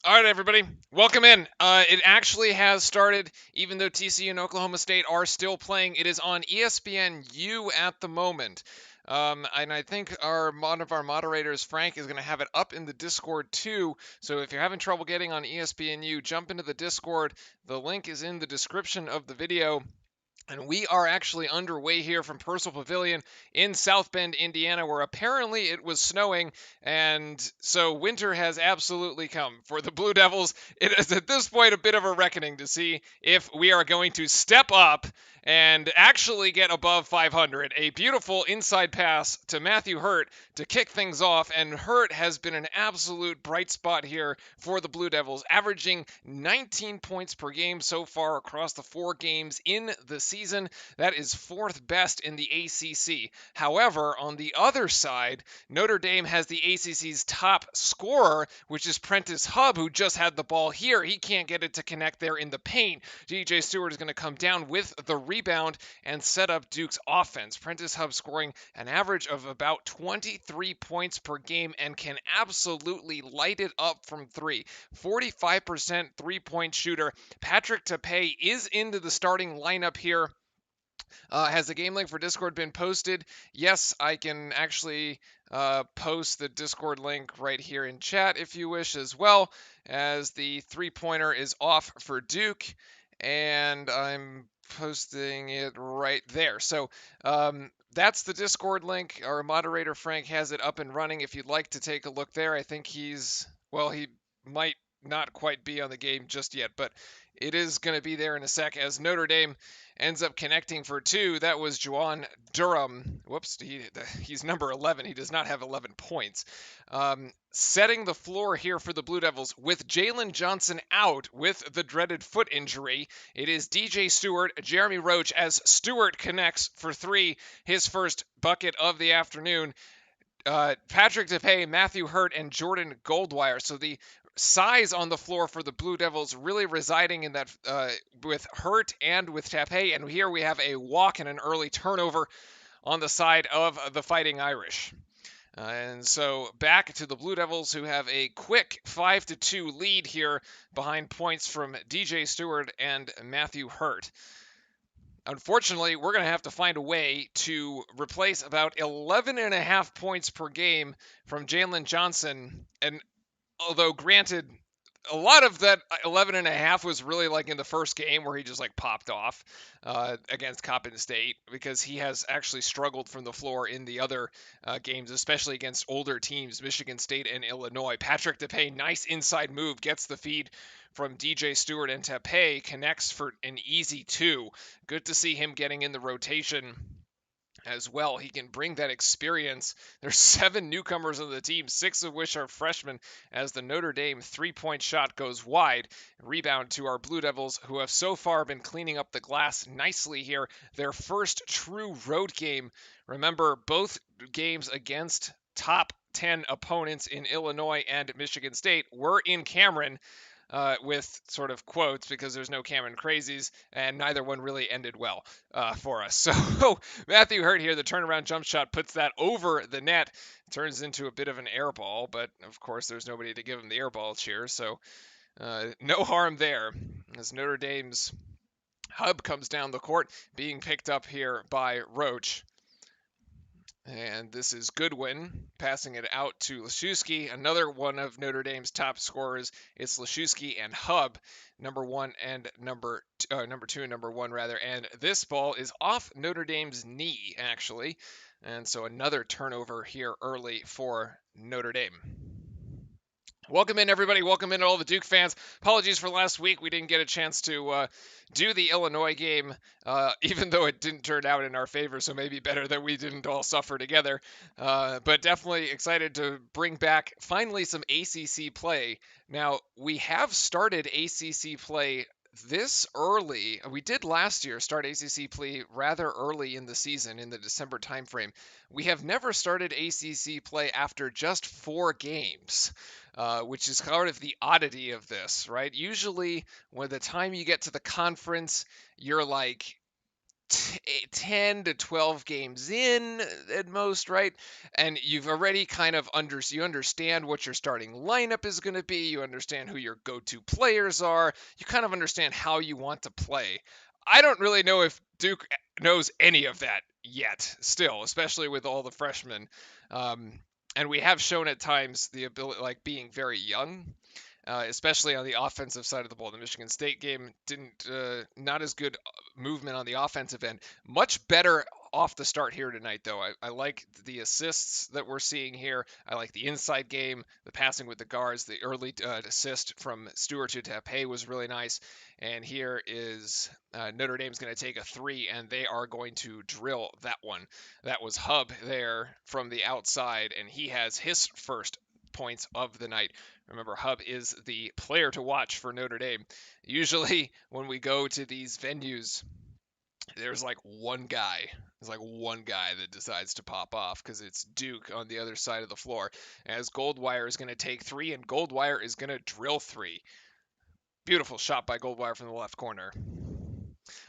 All right, everybody, welcome in. It actually has started, even though TCU and Oklahoma State are still playing. It is on ESPNU at the moment. And I think one of our moderators, Frank, is going to have it up in the Discord too. So if you're having trouble getting on ESPNU, jump into the Discord. The link is in the description of the video. And we are actually underway here from Purcell Pavilion in South Bend, Indiana, where apparently it was snowing. And so winter has absolutely come. For the Blue Devils, it is at this point a bit of a reckoning to see if we are going to step up and actually get above 500. A beautiful inside pass to Matthew Hurt to kick things off. And Hurt has been an absolute bright spot here for the Blue Devils, averaging 19 points per game so far across the 4 games in the season. That is 4th best in the ACC. However, on the other side, Notre Dame has the ACC's top scorer, which is Prentice Hub, who just had the ball here. He can't get it to connect there in the paint. DJ Stewart is going to come down with the rebound and set up Duke's offense. Prentice Hub scoring an average of about 23 points per game and can absolutely light it up from 3. 45% three-point shooter. Patrick Tapay is into the starting lineup here. Has the game link for Discord been posted? Yes, I can actually post the Discord link right here in chat if you wish, as well as the three-pointer is off for Duke, and I'm posting it right there. So that's the Discord link. Our moderator Frank has it up and running. If you'd like to take a look there, I think he might not quite be on the game just yet, but it is going to be there in a sec as Notre Dame ends up connecting for 2. That was Juwan Durham. Whoops, he's number 11. He does not have 11 points. Setting the floor here for the Blue Devils with Jalen Johnson out with the dreaded foot injury. It is DJ Stewart, Jeremy Roach as Stewart connects for 3, his first bucket of the afternoon. Patrick Tapay, Matthew Hurt, and Jordan Goldwire. So the size on the floor for the Blue Devils really residing in that with Hurt and with Tapay. And here we have a walk and an early turnover on the side of the Fighting Irish. And so back to the Blue Devils, who have a quick 5-2 lead here behind points from DJ Stewart and Matthew Hurt. Unfortunately, we're going to have to find a way to replace about 11.5 points per game from Jalen Johnson. And although granted, a lot of that 11.5 was really like in the first game where he just like popped off against Coppin State, because he has actually struggled from the floor in the other games, especially against older teams, Michigan State and Illinois. Patrick Tapay, nice inside move, gets the feed from DJ Stewart, and Tapay connects for an easy 2. Good to see him getting in the rotation as well. He can bring that experience. There's 7 newcomers on the team, 6 of which are freshmen, as the Notre Dame three-point shot goes wide. Rebound to our Blue Devils, who have so far been cleaning up the glass nicely here. Their first true road game. Remember, both games against top 10 opponents in Illinois and Michigan State were in Cameron. With sort of quotes, because there's no Cameron crazies, and neither one really ended well for us. So Matthew Hurt here, the turnaround jump shot puts that over the net, turns into a bit of an air ball, but of course there's nobody to give him the air ball cheer, so no harm there, as Notre Dame's Hub comes down the court, being picked up here by Roach. And this is Goodwin passing it out to Laszewski, another one of Notre Dame's top scorers. It's Laszewski and Hub, number 2 and number 1 rather. And this ball is off Notre Dame's knee, actually. And so another turnover here early for Notre Dame. Welcome in, everybody. Welcome in, all the Duke fans. Apologies for last week. We didn't get a chance to do the Illinois game, even though it didn't turn out in our favor, so maybe better that we didn't all suffer together. But definitely excited to bring back finally some ACC play. Now, we have started ACC play this early. We did last year start ACC play rather early in the season, in the December timeframe. We have never started ACC play after just 4 games. Which is kind of the oddity of this, right? Usually, when the time you get to the conference, you're like 10 to 12 games in at most, right? And you've already kind of you understand what your starting lineup is going to be. You understand who your go-to players are. You kind of understand how you want to play. I don't really know if Duke knows any of that yet, still, especially with all the freshmen. Um, and we have shown at times the ability, like being very young, especially on the offensive side of the ball. The Michigan State game didn't not as good movement on the offensive end. Much better off the start here tonight, though. I like the assists that we're seeing here. I like the inside game, the passing with the guards, the early assist from Stewart to Tapé was really nice. And here is Notre Dame's going to take a three, and they are going to drill that one. That was Hub there from the outside, and he has his first points of the night. Remember, Hub is the player to watch for Notre Dame. Usually, when we go to these venues, there's like one guy. There's like one guy that decides to pop off because it's Duke on the other side of the floor. As Goldwire is going to take three, and Goldwire is going to drill three. Beautiful shot by Goldwire from the left corner.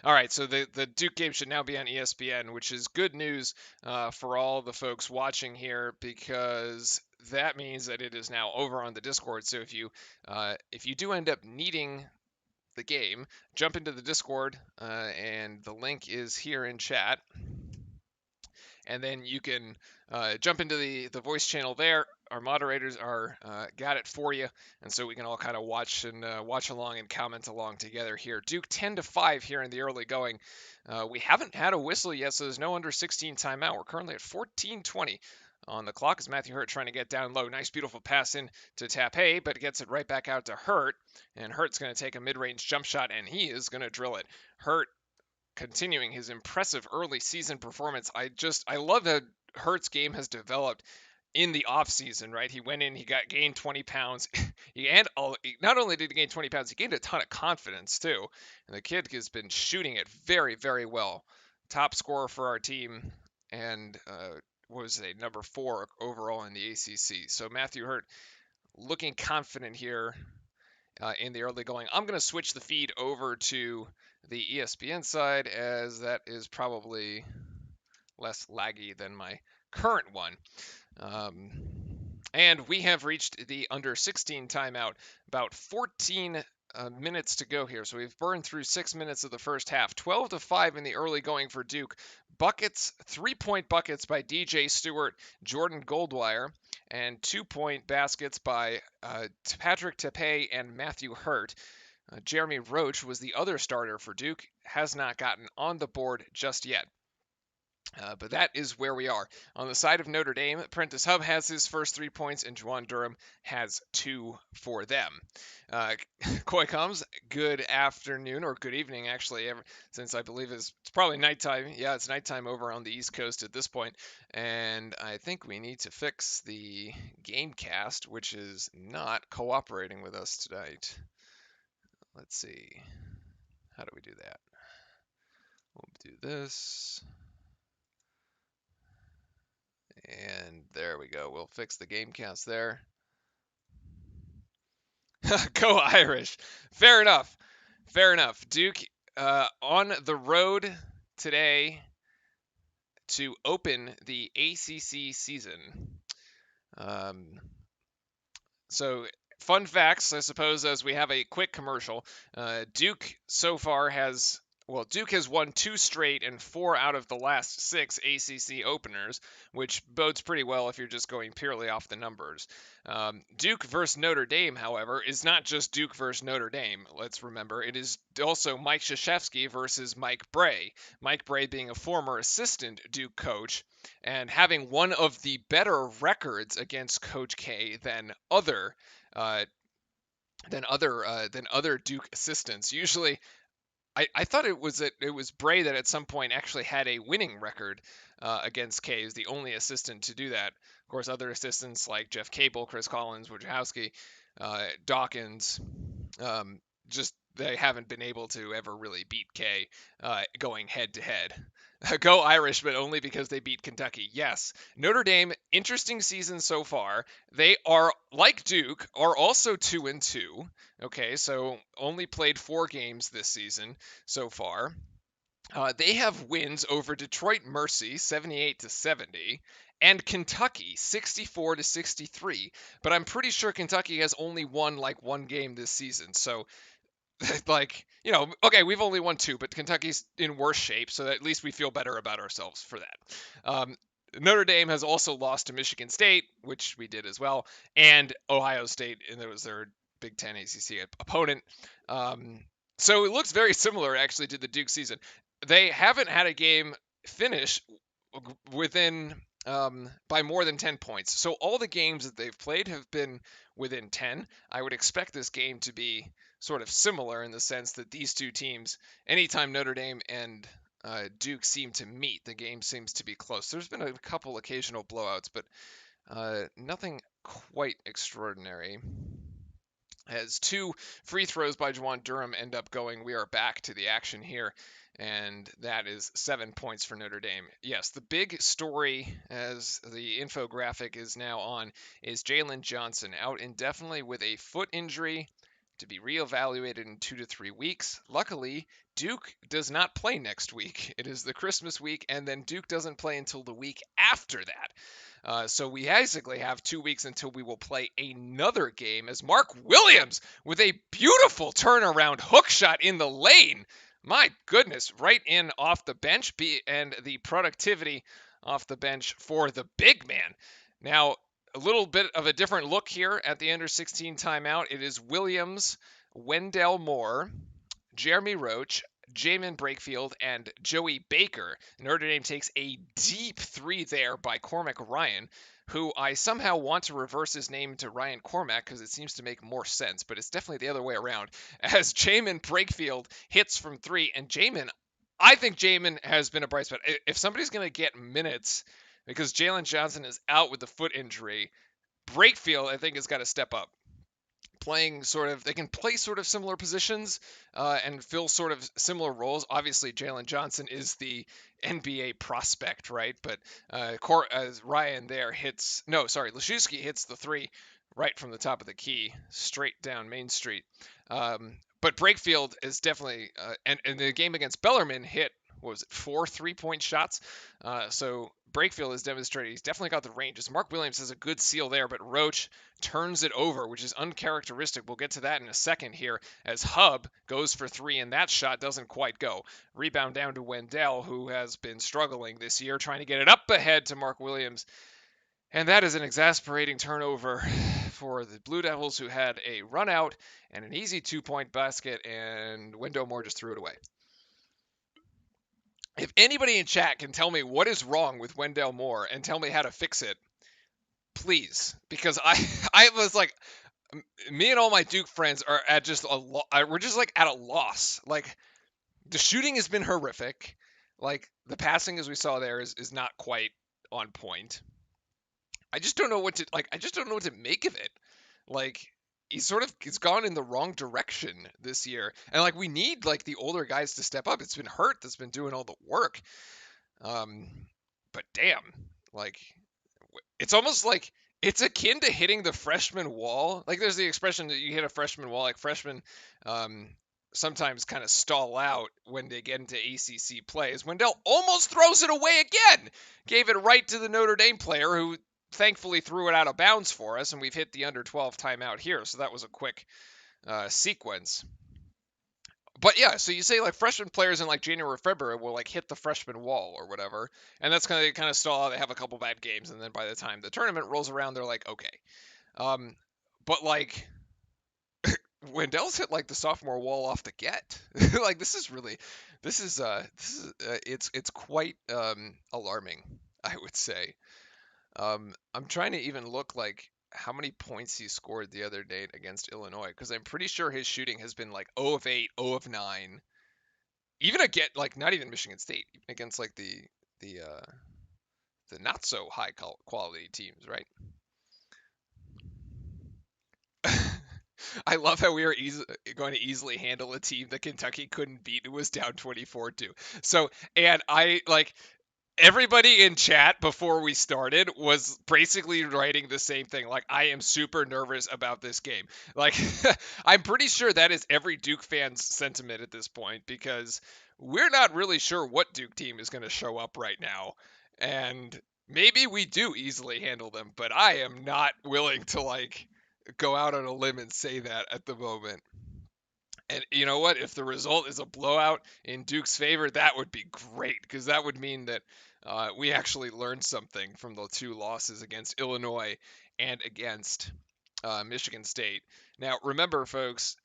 All right, so the Duke game should now be on ESPN, which is good news for all the folks watching here because that means that it is now over on the Discord. So if you do end up needing the game, jump into the Discord, and the link is here in chat. And then you can jump into the voice channel there. Our moderators are got it for you, and so we can all kind of watch along and comment along together here. Duke 10-5 here in the early going. We haven't had a whistle yet, so there's no under 16 timeout. We're currently at 14:20 on the clock as Matthew Hurt trying to get down low. Nice, beautiful pass in to Tapé, but gets it right back out to Hurt, and Hurt's going to take a mid-range jump shot, and he is going to drill it. Hurt continuing his impressive early season performance. I love that Hurt's game has developed in the offseason, right? He went in, gained 20 pounds. Not only did he gain 20 pounds, he gained a ton of confidence too. And the kid has been shooting it very, very well. Top scorer for our team, and was a number 4 overall in the ACC. So Matthew Hurt looking confident here in the early going. I'm going to switch the feed over to the ESPN side as that is probably less laggy than my current one. And we have reached the under 16 timeout, about 14 minutes to go here. So we've burned through 6 minutes of the first half. 12-5 in the early going for Duke. Buckets, 3-point buckets by DJ Stewart, Jordan Goldwire, and 2-point baskets by Patrick Tapé and Matthew Hurt. Jeremy Roach was the other starter for Duke, has not gotten on the board just yet. But that is where we are. On the side of Notre Dame, Prentice Hub has his first 3 points, and Juwan Durham has 2 for them. Coy Combs, good afternoon, or good evening, actually, since I believe it's probably nighttime. Yeah, it's nighttime over on the East Coast at this point. And I think we need to fix the Gamecast, which is not cooperating with us tonight. Let's see. How do we do that? We'll do this. And there we go. We'll fix the Gamecast there. Go Irish. Fair enough. Fair enough. Duke on the road today to open the ACC season. So fun facts, I suppose, as we have a quick commercial. Duke so far has won 2 straight and 4 out of the last 6 ACC openers, which bodes pretty well if you're just going purely off the numbers. Duke versus Notre Dame, however, is not just Duke versus Notre Dame. Let's remember, it is also Mike Krzyzewski versus Mike Brey. Mike Brey being a former assistant Duke coach and having one of the better records against Coach K than other Duke assistants. Usually, I thought it was Bray that at some point actually had a winning record against K. Is the only assistant to do that. Of course, other assistants like Jeff Cable, Chris Collins, Wojciechowski, Dawkins, just they haven't been able to ever really beat K going head to head. Go Irish, but only because they beat Kentucky. Yes, Notre Dame, interesting season so far. They are, like Duke, are also 2-2. Okay, so only played 4 games this season so far. They have wins over Detroit Mercy 78-70 and Kentucky 64-63. But I'm pretty sure Kentucky has only won like one game this season. So like, okay, we've only won two, but Kentucky's in worse shape, so at least we feel better about ourselves for that. Um, Notre Dame has also lost to Michigan State, which we did as well, and Ohio State, and it was their Big Ten ACC opponent. Um, so it looks very similar actually to the Duke season. They haven't had a game finish within by more than 10 points. So all the games that they've played have been within 10. I would expect this game to be sort of similar in the sense that these two teams, anytime Notre Dame and Duke seem to meet, the game seems to be close. There's been a couple occasional blowouts, but nothing quite extraordinary. As two free throws by Juwan Durham end up going, we are back to the action here, and that is 7 points for Notre Dame. Yes, the big story, as the infographic is now on, is Jalen Johnson out indefinitely with a foot injury to be reevaluated in 2 to 3 weeks. Luckily, Duke does not play next week. It is the Christmas week, and then Duke doesn't play until the week after that. So we basically have 2 weeks until we will play another game as Mark Williams with a beautiful turnaround hook shot in the lane. My goodness, right in off the bench, and the productivity off the bench for the big man. Now, a little bit of a different look here at the under 16 timeout. It is Williams, Wendell Moore, Jeremy Roach, Jamin Brakefield, and Joey Baker. Notre Dame takes a deep three there by Cormac Ryan, who I somehow want to reverse his name to Ryan Cormac because it seems to make more sense, but it's definitely the other way around. As Jamin Brakefield hits from three, and I think Jamin has been a bright spot. If somebody's going to get minutes because Jalen Johnson is out with the foot injury, Brakefield, I think, has got to step up. They can play sort of similar positions and fill sort of similar roles. Obviously, Jalen Johnson is the NBA prospect, right? But Ryan there Leszewski hits the three right from the top of the key, straight down Main Street. But Brakefield is definitely, and the game against Bellarmine hit, what was it, 4 3-point shots? So Brakefield has demonstrated he's definitely got the range. As Mark Williams has a good seal there, but Roach turns it over, which is uncharacteristic. We'll get to that in a second here as Hub goes for three, and that shot doesn't quite go. Rebound down to Wendell, who has been struggling this year, trying to get it up ahead to Mark Williams. And that is an exasperating turnover for the Blue Devils, who had a run out and an easy 2-point basket, and Wendell Moore just threw it away. If anybody in chat can tell me what is wrong with Wendell Moore and tell me how to fix it, please, because I was like, me and all my Duke friends are at just we're just like at a loss. Like, the shooting has been horrific. Like, the passing, as we saw there, is not quite on point. I just don't know what to make of it. Like, he's gone in the wrong direction this year, and like, we need like the older guys to step up. It's been Hurt that's been doing all the work. But damn, like, it's almost like it's akin to hitting the freshman wall. Like, there's the expression that you hit a freshman wall. Like, freshmen sometimes kind of stall out when they get into ACC plays. Wendell almost throws it away again. Gave it right to the Notre Dame player, who thankfully threw it out of bounds for us, and we've hit the under 12 timeout here. So that was a quick sequence. But yeah, so you say like freshman players in like January or February will like hit the freshman wall or whatever, and that's kind of stall out. They have a couple bad games, and then by the time the tournament rolls around, they're like, okay. But like, Wendell's hit like the sophomore wall off the get. Like, it's quite alarming, I would say. I'm trying to even look like how many points he scored the other day against Illinois, because I'm pretty sure his shooting has been like 0 of 8, 0 of 9. Even against, like, not even Michigan State, even against like the not so high quality teams, right? I love how we are going to easily handle a team that Kentucky couldn't beat. It was down 24-2. So, and I like, everybody in chat before we started was basically writing the same thing. Like, I am super nervous about this game. Like, I'm pretty sure that is every Duke fan's sentiment at this point, because we're not really sure what Duke team is going to show up right now. And maybe we do easily handle them, but I am not willing to like go out on a limb and say that at the moment. And you know what? If the result is a blowout in Duke's favor, that would be great because that would mean that we actually learned something from the two losses against Illinois and against Michigan State. Now, remember, folks,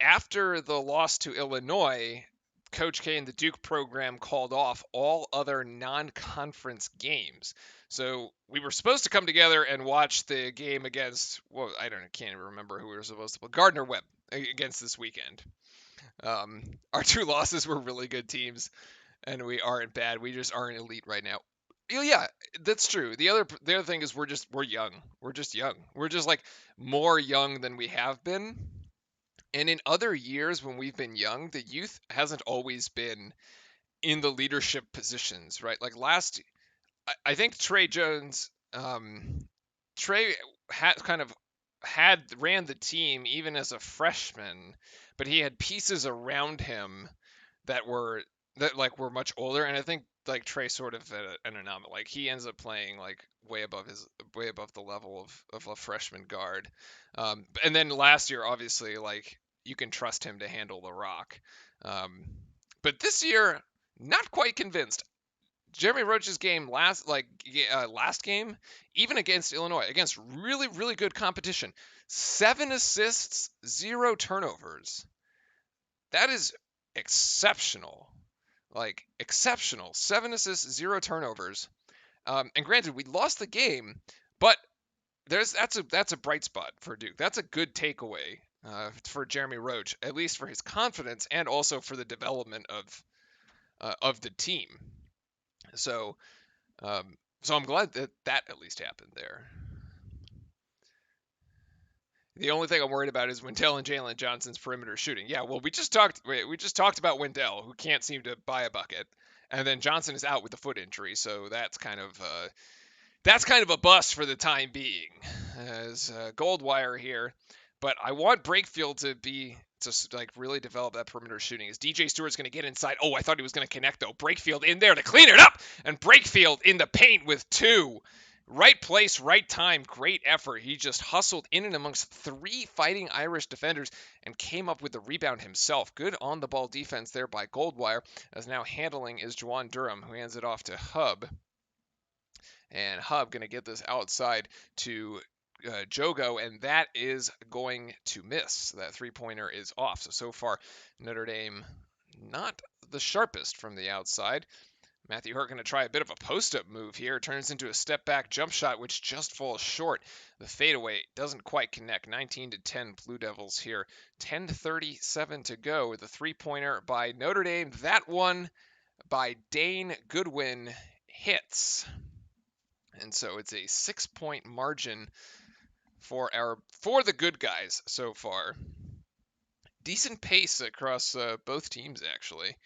after the loss to Illinois, Coach K and the Duke program called off all other non-conference games. So we were supposed to come together and watch the game against, well, can't even remember who we were supposed to play. Gardner Webb against this weekend. Our two losses were really good teams, and we aren't bad. We just aren't elite right now. Yeah, that's true. The other thing is we're young. We're just young. We're just like more young than we have been. And in other years when we've been young, the youth hasn't always been in the leadership positions, right? Like I think Trey Jones, Trey ran the team even as a freshman, but he had pieces around him that were much older, and I think like Trey sort of an anomaly. Like he ends up playing like way above the level of a freshman guard. And then last year, obviously, like you can trust him to handle the rock. Um, but this year, not quite convinced. Jeremy Roach's game last game, even against Illinois, against really really good competition, 7 assists, 0 turnovers. That is exceptional, like exceptional. 7 assists, 0 turnovers. And granted, we lost the game, but that's a bright spot for Duke. That's a good takeaway for Jeremy Roach, at least for his confidence and also for the development of the team. So so I'm glad that that at least happened there. The only thing I'm worried about is Wendell and Jalen Johnson's perimeter shooting. Yeah, well, we just talked about Wendell, who can't seem to buy a bucket, and then Johnson is out with a foot injury, so that's kind of a bust for the time being. As Goldwire here, but I want Brakefield to like really develop that perimeter shooting. As DJ Stewart's going to get inside. Oh, I thought he was going to connect though. Brakefield in there to clean it up, and Brakefield in the paint with two. Right place, right time, great effort. He just hustled in and amongst three fighting Irish defenders and came up with the rebound himself. Good on the ball defense there by Goldwire, as now handling is Juwan Durham, who hands it off to Hub. And Hub going to get this outside to Jogo, and that is going to miss. That three-pointer is off. So far, Notre Dame not the sharpest from the outside. Matthew Hurt going to try a bit of a post-up move here. Turns into a step-back jump shot, which just falls short. The fadeaway doesn't quite connect. 19-10 Blue Devils here. 10:37 to go with a three-pointer by Notre Dame. That one by Dane Goodwin hits. And so it's a 6-point margin for the good guys so far. Decent pace across both teams, actually.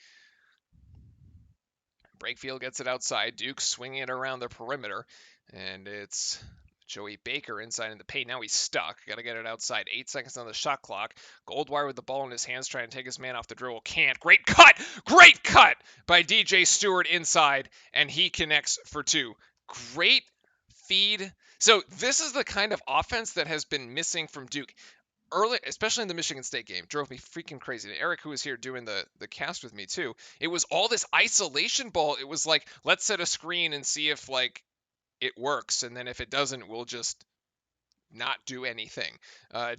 Brakefield gets it outside. Duke swinging it around the perimeter. And it's Joey Baker inside in the paint. Now he's stuck. Got to get it outside. 8 seconds on the shot clock. Goldwire with the ball in his hands trying to take his man off the dribble. Can't. Great cut! Great cut by DJ Stewart inside. And he connects for two. Great feed. So this is the kind of offense that has been missing from Duke. Early, especially in the Michigan State game, drove me freaking crazy. And Eric, who was here doing the cast with me too, it was all this isolation ball. It was like, let's set a screen and see if like it works, and then if it doesn't, we'll just not do anything.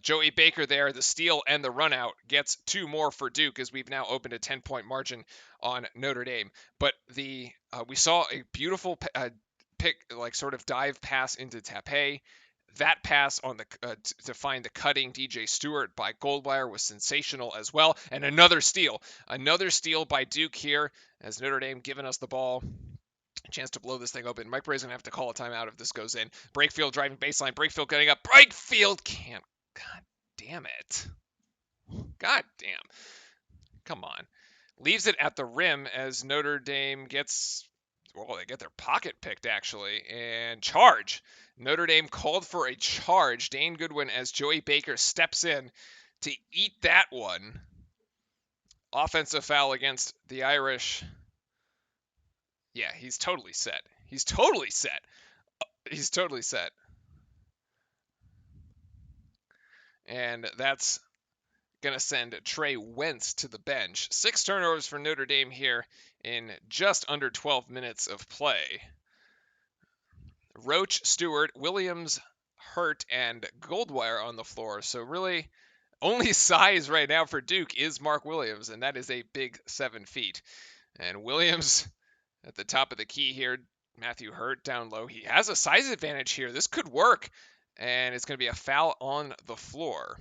Joey Baker there, the steal and the run out, gets two more for Duke as we've now opened a 10-point margin on Notre Dame. But we saw a beautiful pick, like sort of dive pass into Tape. That pass on the to find the cutting DJ Stewart by Goldwire was sensational as well. And another steal by Duke here as Notre Dame giving us the ball. Chance to blow this thing open. Mike Bray's going to have to call a timeout if this goes in. Brakefield driving baseline. Brakefield getting up. Brakefield can't. God damn it. God damn. Come on. Leaves it at the rim as Notre Dame gets... Well, they get their pocket picked, actually. And charge. Notre Dame called for a charge. Dane Goodwin as Joey Baker steps in to eat that one. Offensive foul against the Irish. Yeah, he's totally set. He's totally set. He's totally set. And that's going to send Trey Wentz to the bench. 6 turnovers for Notre Dame here in just under 12 minutes of play. Roach, Stewart, Williams, Hurt, and Goldwire on the floor. So really, only size right now for Duke is Mark Williams, and that is a big 7 feet. And Williams at the top of the key here. Matthew Hurt down low. He has a size advantage here. This could work. And it's going to be a foul on the floor.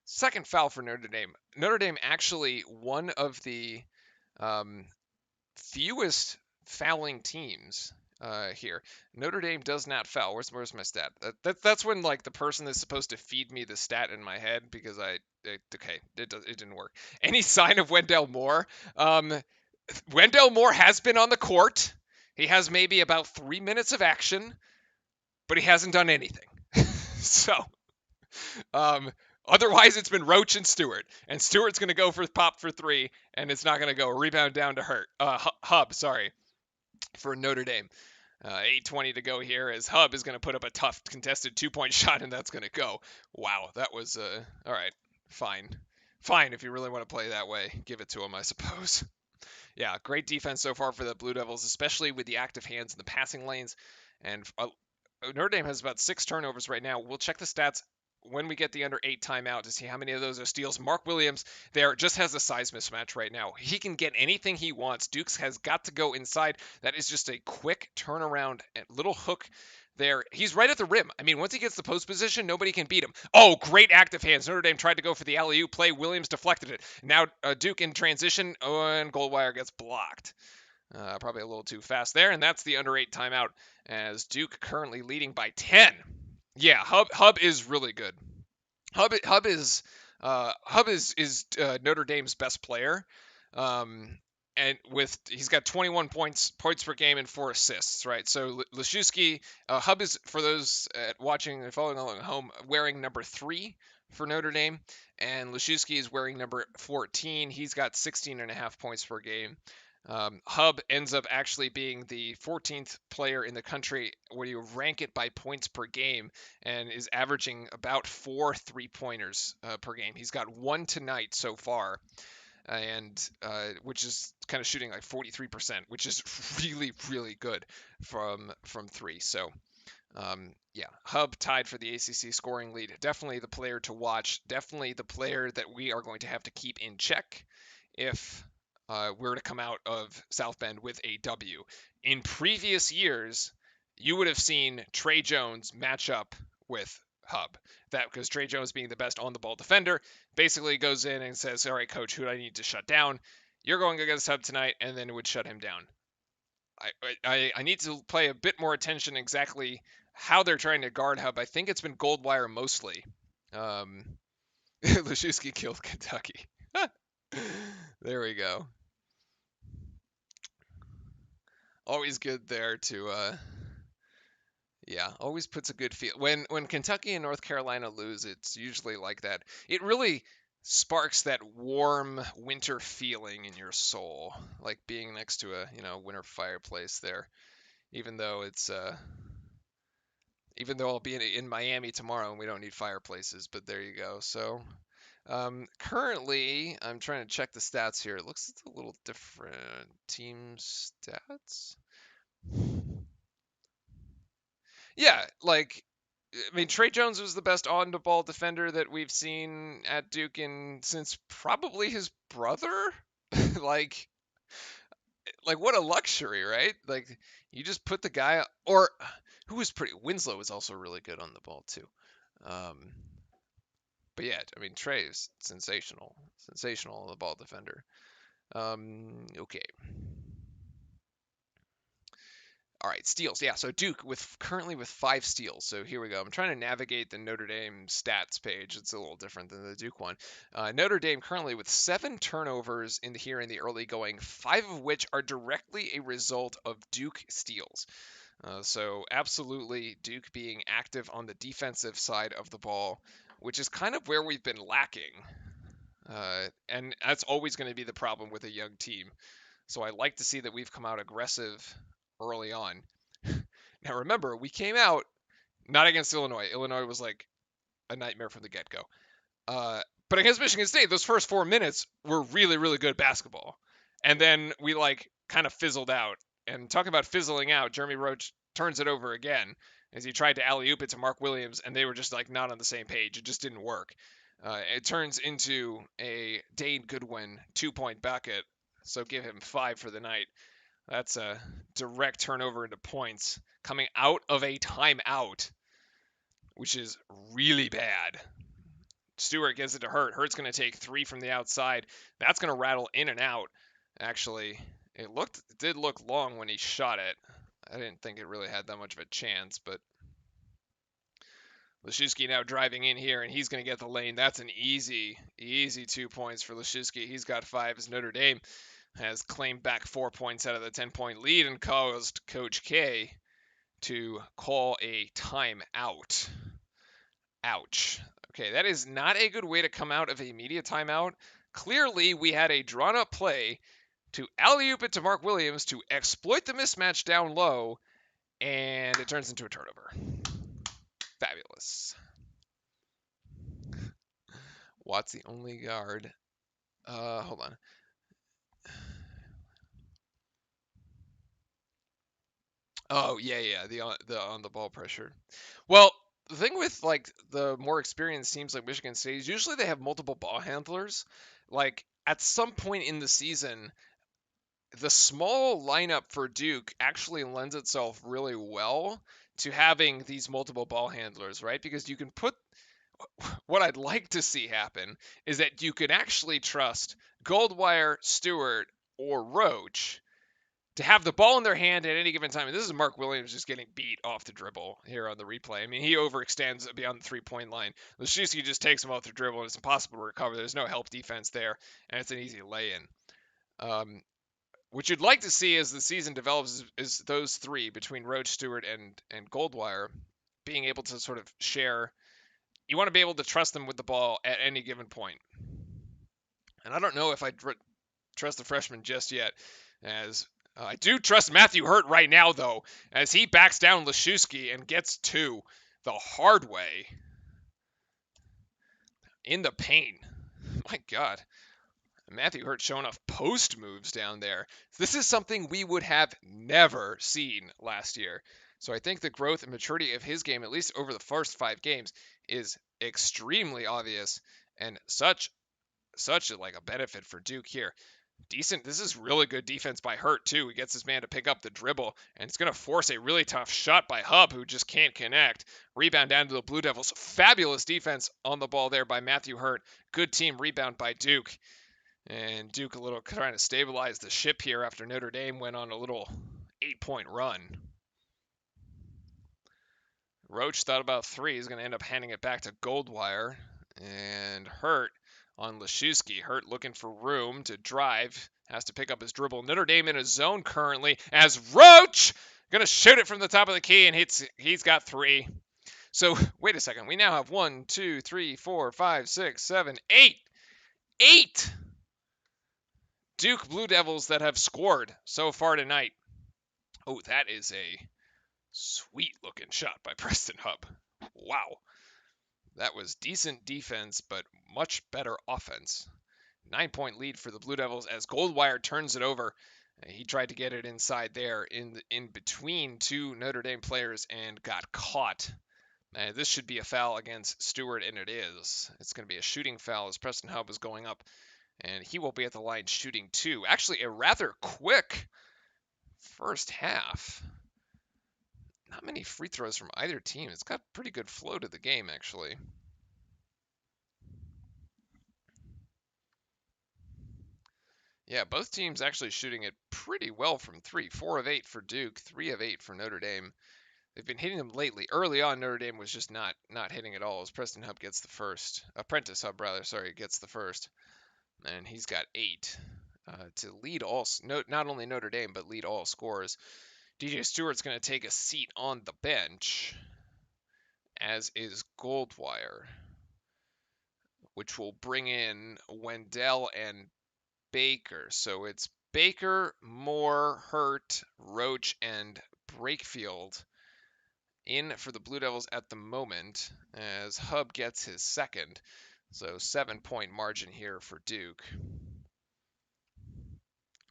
Second foul for Notre Dame. Notre Dame actually one of the fewest fouling teams here. Notre Dame does not foul. Where's my stat? That's when like the person is supposed to feed me the stat in my head because it didn't work. Any sign of Wendell Moore? Wendell Moore has been on the court. He has maybe about 3 minutes of action, but he hasn't done anything. So, otherwise it's been Roach and Stewart, and Stewart's gonna go for pop for 3, and it's not gonna go. Rebound down to Hub, sorry, for Notre Dame. 8:20 to go here as Hub is gonna put up a tough contested 2-point shot, and that's gonna go. Wow, that was all right. Fine, if you really want to play that way, give it to him, I suppose. Yeah, great defense so far for the Blue Devils, especially with the active hands in the passing lanes. And Notre Dame has about 6 turnovers right now. We'll check the stats when we get the under 8 timeout to see how many of those are steals. Mark Williams there just has a size mismatch right now. He can get anything he wants. Dukes has got to go inside. That is just a quick turnaround and little hook there. He's right at the rim. I mean, once he gets the post position, nobody can beat him. Oh, great active hands. Notre Dame tried to go for the alley-oop play. Williams deflected it. Now Duke in transition, and Goldwire gets blocked. Probably a little too fast there, and that's the under 8 timeout as Duke currently leading by 10. Yeah, Hub is really good. Hub is Notre Dame's best player. And he's got 21 points per game and 4 assists, right? So Laszewski, Hub is, for those watching and following along at home, wearing number 3 for Notre Dame, and Laszewski is wearing number 14. He's got 16.5 points per game. Hub ends up actually being the 14th player in the country when you rank it by points per game, and is averaging about 4 3-pointers per game. He's got 1 tonight so far, and which is kind of shooting like 43%, which is really, really good from 3. So yeah, Hub tied for the ACC scoring lead. Definitely the player to watch. Definitely the player that we are going to have to keep in check if we're to come out of South Bend with a W. In previous years, you would have seen Trey Jones match up with Hub. That because Trey Jones, being the best on the ball defender, basically goes in and says, all right, coach, who do I need to shut down? You're going against Hub tonight, and then it would shut him down. I need to pay a bit more attention exactly how they're trying to guard Hub. I think it's been Goldwire mostly. Laszewski killed Kentucky. There we go. Always good there to yeah, always puts a good feel. When Kentucky and North Carolina lose, it's usually like that. It really sparks that warm winter feeling in your soul, like being next to a, winter fireplace there. Even though I'll be in Miami tomorrow and we don't need fireplaces, but there you go. So currently, I'm trying to check the stats here. It looks a little different. Team stats. Yeah, like, I mean, Trey Jones was the best on-the-ball defender that we've seen at Duke since probably his brother. like, what a luxury, right? Like, you just put the guy, or who was pretty. Winslow was also really good on the ball too. But yeah, I mean, Trey is sensational on the ball defender. Okay. All right, steals. Yeah, so Duke currently with 5 steals. So here we go. I'm trying to navigate the Notre Dame stats page. It's a little different than the Duke one. Notre Dame currently with 7 turnovers in the early going, 5 of which are directly a result of Duke steals. So absolutely Duke being active on the defensive side of the ball, which is kind of where we've been lacking. And that's always going to be the problem with a young team. So I like to see that we've come out aggressive early on. Now remember, we came out not against Illinois. Illinois was like a nightmare from the get-go. Uh, but against Michigan State, those first 4 minutes were really, really good basketball. And then we like kind of fizzled out. And talking about fizzling out, Jeremy Roach turns it over again as he tried to alley-oop it to Mark Williams, and they were just like not on the same page. It just didn't work. It turns into a Dane Goodwin 2-point bucket, so give him 5 for the night. That's a direct turnover into points coming out of a timeout, which is really bad. Stewart gives it to Hurt. Hurt's going to take 3 from the outside. That's going to rattle in and out. Actually, it did look long when he shot it. I didn't think it really had that much of a chance, but Leszewski now driving in here, and he's going to get the lane. That's an easy 2 points for Leszewski. He's got 5 as Notre Dame has claimed back 4 points out of the 10-point lead and caused Coach K to call a timeout. Ouch. Okay, that is not a good way to come out of a media timeout. Clearly, we had a drawn-up play to alley-oop it to Mark Williams to exploit the mismatch down low, and it turns into a turnover. Fabulous. Watt's the only guard. Hold on. Oh yeah, the on the ball pressure. Well, the thing with like the more experienced teams like Michigan State is usually they have multiple ball handlers. Like at some point in the season, the small lineup for Duke actually lends itself really well to having these multiple ball handlers, right? Because you can put what I'd like to see happen is that you could actually trust Goldwire, Stewart, or Roach to have the ball in their hand at any given time. And this is Mark Williams just getting beat off the dribble here on the replay. I mean, he overextends beyond the 3-point line. Leszewski just takes him off the dribble, and it's impossible to recover. There's no help defense there, and it's an easy lay-in. What you'd like to see as the season develops is those three between Roach, Stewart, and Goldwire being able to sort of share. You want to be able to trust them with the ball at any given point. And I don't know if I trust the freshman just yet, as I do trust Matthew Hurt right now, though, as he backs down Leszewski and gets 2 the hard way in the paint. My God. Matthew Hurt showing off post moves down there. This is something we would have never seen last year. So I think the growth and maturity of his game, at least over the first 5 games, is extremely obvious and such like a benefit for Duke here. Decent. This is really good defense by Hurt too. He gets his man to pick up the dribble, and it's going to force a really tough shot by Hub, who just can't connect. Rebound down to the Blue Devils. Fabulous defense on the ball there by Matthew Hurt. Good team rebound by Duke. And Duke a little trying to stabilize the ship here after Notre Dame went on a little 8-point run. Roach thought about 3. He's going to end up handing it back to Goldwire. And Hurt on Leszewski. Hurt looking for room to drive. Has to pick up his dribble. Notre Dame in a zone currently as Roach going to shoot it from the top of the key, and he's got 3. So wait a second. We now have 1, 2, 3, 4, 5, 6, 7, 8. 8 Duke Blue Devils that have scored so far tonight. Oh, that is a sweet looking shot by Preston Hub. Wow. That was decent defense, but much better offense. 9-point lead for the Blue Devils as Goldwire turns it over. He tried to get it inside there in between 2 Notre Dame players and got caught. This should be a foul against Stewart, and it is. It's going to be a shooting foul as Preston Hub is going up, and he will be at the line shooting 2. Actually, a rather quick first half. Not many free throws from either team. It's got pretty good flow to the game, actually. Yeah, both teams actually shooting it pretty well from 3. 4 of 8 for Duke, 3 of 8 for Notre Dame. They've been hitting them lately. Early on, Notre Dame was just not hitting at all as Preston Hub gets the first. Apprentice Hub, rather, sorry, gets the first. And he's got 8 to lead all, not only Notre Dame, but lead all scorers. DJ Stewart's going to take a seat on the bench, as is Goldwire. which will bring in Wendell and Baker. So it's Baker, Moore, Hurt, Roach, and Brakefield in for the Blue Devils at the moment as Hub gets his second. So 7-point margin here for Duke.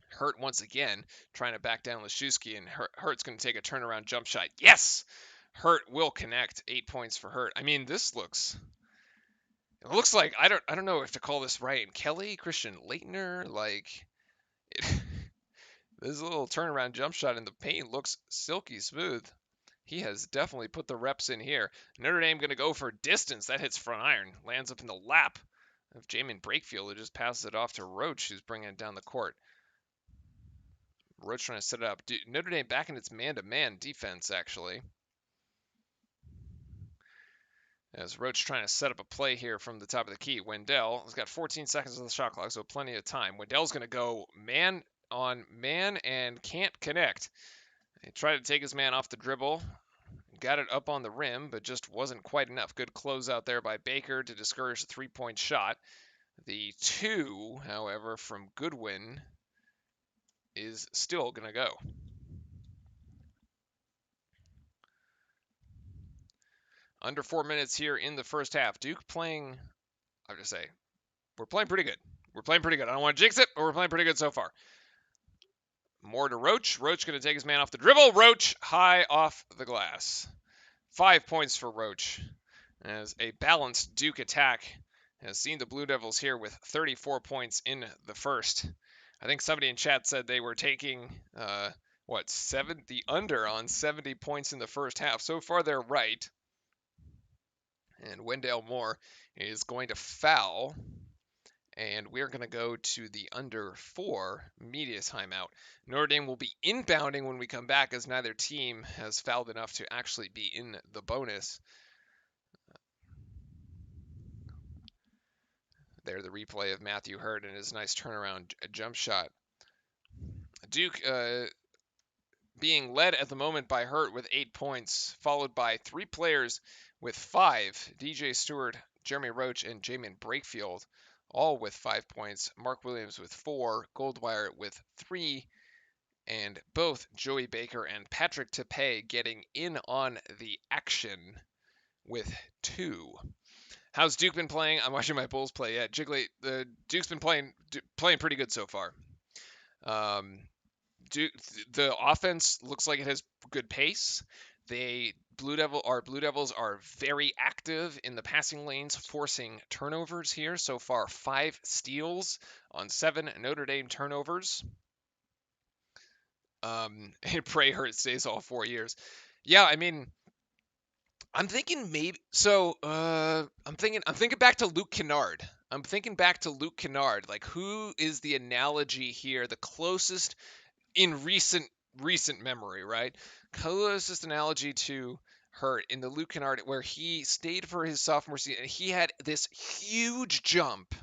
Hurt once again trying to back down Laszewski, and Hurt's going to take a turnaround jump shot. Yes! Hurt will connect. 8 points for Hurt. I mean, this looks... It looks like I don't know if to call this Ryan Kelly, Christian Leitner, like this little turnaround jump shot in the paint looks silky smooth. He has definitely put the reps in here. Notre Dame going to go for distance. That hits front iron. Lands up in the lap of Jamin Brakefield, who just passes it off to Roach, who's bringing it down the court. Roach trying to set it up. Notre Dame back in its man-to-man defense, actually. As Roach trying to set up a play here from the top of the key. Wendell has got 14 seconds on the shot clock, so plenty of time. Wendell's going to go man on man and can't connect. He tried to take his man off the dribble. Got it up on the rim, but just wasn't quite enough. Good close out there by Baker to discourage the three-point shot. The 2, however, from Goodwin is still going to go. Under 4 minutes here in the first half. Duke playing, I have to say, we're playing pretty good. We're playing pretty good. I don't want to jinx it, but we're playing pretty good so far. More to Roach. Roach going to take his man off the dribble. Roach high off the glass. 5 points for Roach as a balanced Duke attack has seen the Blue Devils here with 34 points in the first. I think somebody in chat said they were taking, the under on 70 points in the first half. So far, they're right. And Wendell Moore is going to foul. And we're going to go to the under 4 media timeout. Notre Dame will be inbounding when we come back as neither team has fouled enough to actually be in the bonus. There, the replay of Matthew Hurt and his nice turnaround jump shot. Duke being led at the moment by Hurt with 8 points, followed by 3 players with 5. DJ Stewart, Jeremy Roach, and Jamin Brakefield, all with 5 points. Mark Williams with 4, Goldwire with 3, and both Joey Baker and Patrick Tepe getting in on the action with 2. How's Duke been playing? I'm watching my Bulls play. Yeah, Jiggly, Duke's been playing pretty good so far. The offense looks like it has good pace. Blue Devils are very active in the passing lanes, forcing turnovers here. So far, 5 steals on 7 Notre Dame turnovers. And pray Hurt stays all 4 years. Yeah, I mean, I'm thinking maybe so. I'm thinking back to Luke Kennard. Like, who is the analogy here? The closest in recent memory, right? Closest analogy to Hurt in the Luke Kennard, where he stayed for his sophomore season, and he had this huge jump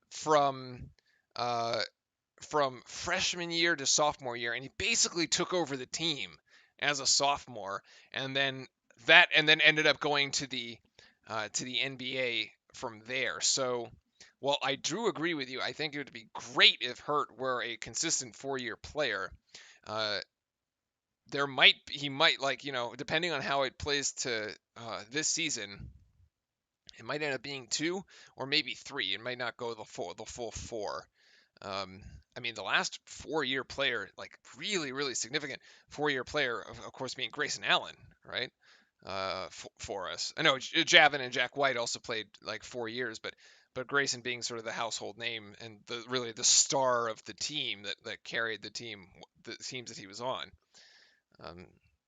from freshman year to sophomore year, and he basically took over the team as a sophomore, and then ended up going to the NBA from there. So, while I do agree with you, I think it would be great if Hurt were a consistent 4-year player. He might, depending on how it plays to this season, it might end up being 2 or maybe 3. It might not go the full 4. I mean, the last 4-year player, like really, really significant 4-year player, of course, being Grayson Allen, right? For us. I know Javin and Jack White also played like 4 years, but Grayson being sort of the household name and really the star of the team that carried the teams that he was on.